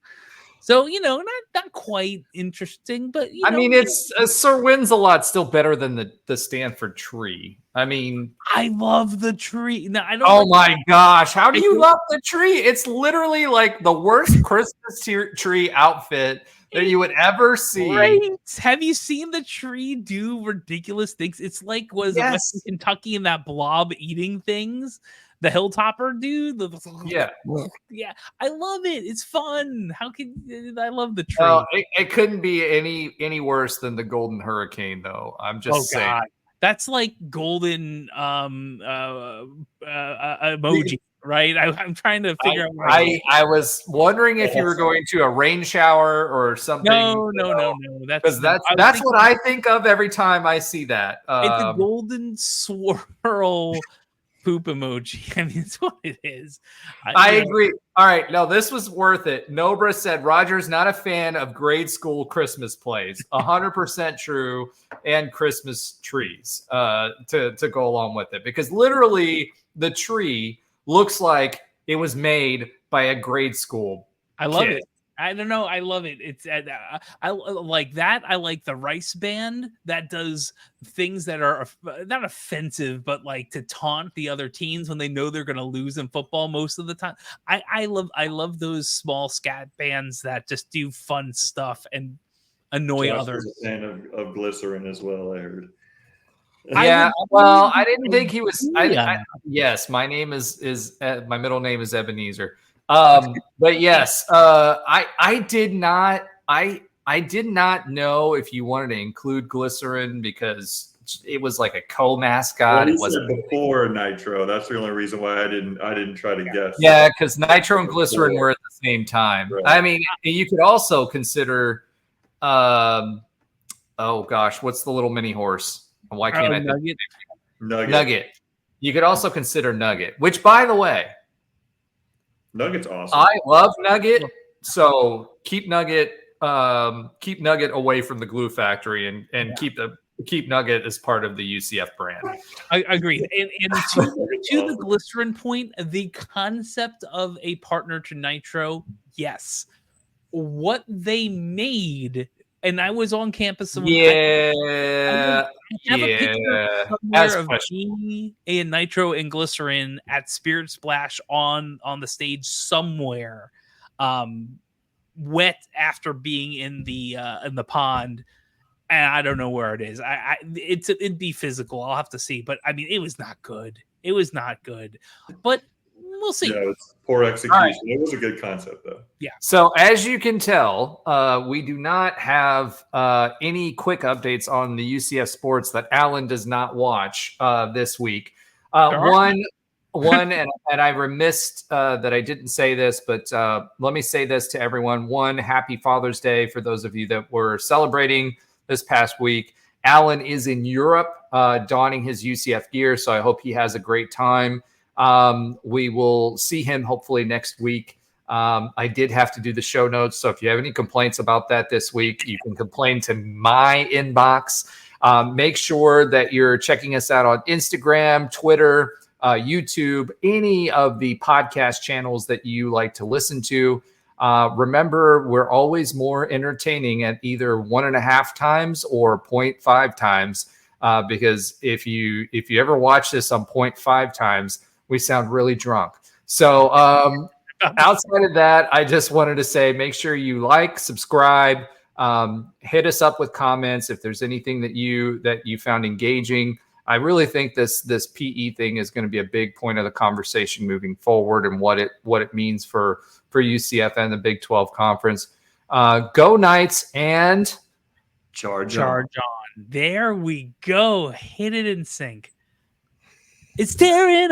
So, not quite interesting, but I mean, it's Sir Wins-A-Lot still better than the Stanford tree. I mean, I love the tree. No, I don't. Oh my gosh, how do you love the tree? It's literally like the worst Christmas tree outfit that you would ever see. Right. Have you seen the tree do ridiculous things? It's like Western Kentucky and that blob eating things. The Hilltopper dude. Yeah. I love it. It's fun. I love the tree. Well, it couldn't be any worse than the Golden Hurricane, though. I'm just saying. God. That's like golden emoji, right? I'm trying to figure out. I was wondering if you were going to a rain shower or something. No. Because that's what I think of every time I see that. It's a golden swirl poop emoji. I mean, it's what it is. I agree. All right. No, this was worth it. Nobra said Roger's not a fan of grade school Christmas plays. 100% true. And Christmas trees to go along with it. Because literally the tree looks like it was made by a grade school I love kid. it. I don't know. I love it. It's I like that. I like the Rice Band that does things that are not offensive, but like to taunt the other teams when they know they're going to lose in football most of the time. I love those small scat bands that just do fun stuff and annoy Josh others. Was a fan of Glycerin as well, I heard. Yeah, well, I didn't think he was. Yes, my name is my middle name is Ebenezer. But yes, I did not know if you wanted to include Glycerin because it was like a co-mascot. Well, it wasn't before Nitro. That's the only reason why I didn't try to guess. Yeah, because Nitro and Glycerin were at the same time. Right. I mean, you could also consider. Oh gosh, what's the little mini horse? Why can't I think? Nugget. You could also consider Nugget, which, by the way, Nugget's awesome. I love Nugget, So keep Nugget away from the glue factory and keep Nugget as part of the UCF brand. I agree. And to the glycerin point, the concept of a partner to Nitro, yes. What they made, and I was on campus. I have a picture somewhere of me and Nitro and Glycerin at Spirit Splash on the stage somewhere, wet after being in the pond. And I don't know where it is. It'd be physical. I'll have to see. But I mean, it was not good. It was not good. But we'll see. Yeah, it's poor execution. Right. It was a good concept, though. Yeah. So as you can tell, we do not have any quick updates on the UCF Sports that Alan does not watch this week. One, and I remissed that I didn't say this, but let me say this to everyone. One, happy Father's Day for those of you that were celebrating this past week. Alan is in Europe donning his UCF gear, so I hope he has a great time. We will see him hopefully next week. I did have to do the show notes, so if you have any complaints about that this week, you can complain to my inbox. Make sure that you're checking us out on Instagram, Twitter, YouTube, any of the podcast channels that you like to listen to. Remember, we're always more entertaining at either 1.5 times or 0.5 times, because if you ever watch this on 0.5 times, we sound really drunk. So outside of that, I just wanted to say, make sure you like, subscribe, hit us up with comments if there's anything that you found engaging. I really think this PE thing is going to be a big point of the conversation moving forward, and what it means for UCF and the Big 12 Conference. Go Knights and charge on. There we go. Hit it in sync. It's tearing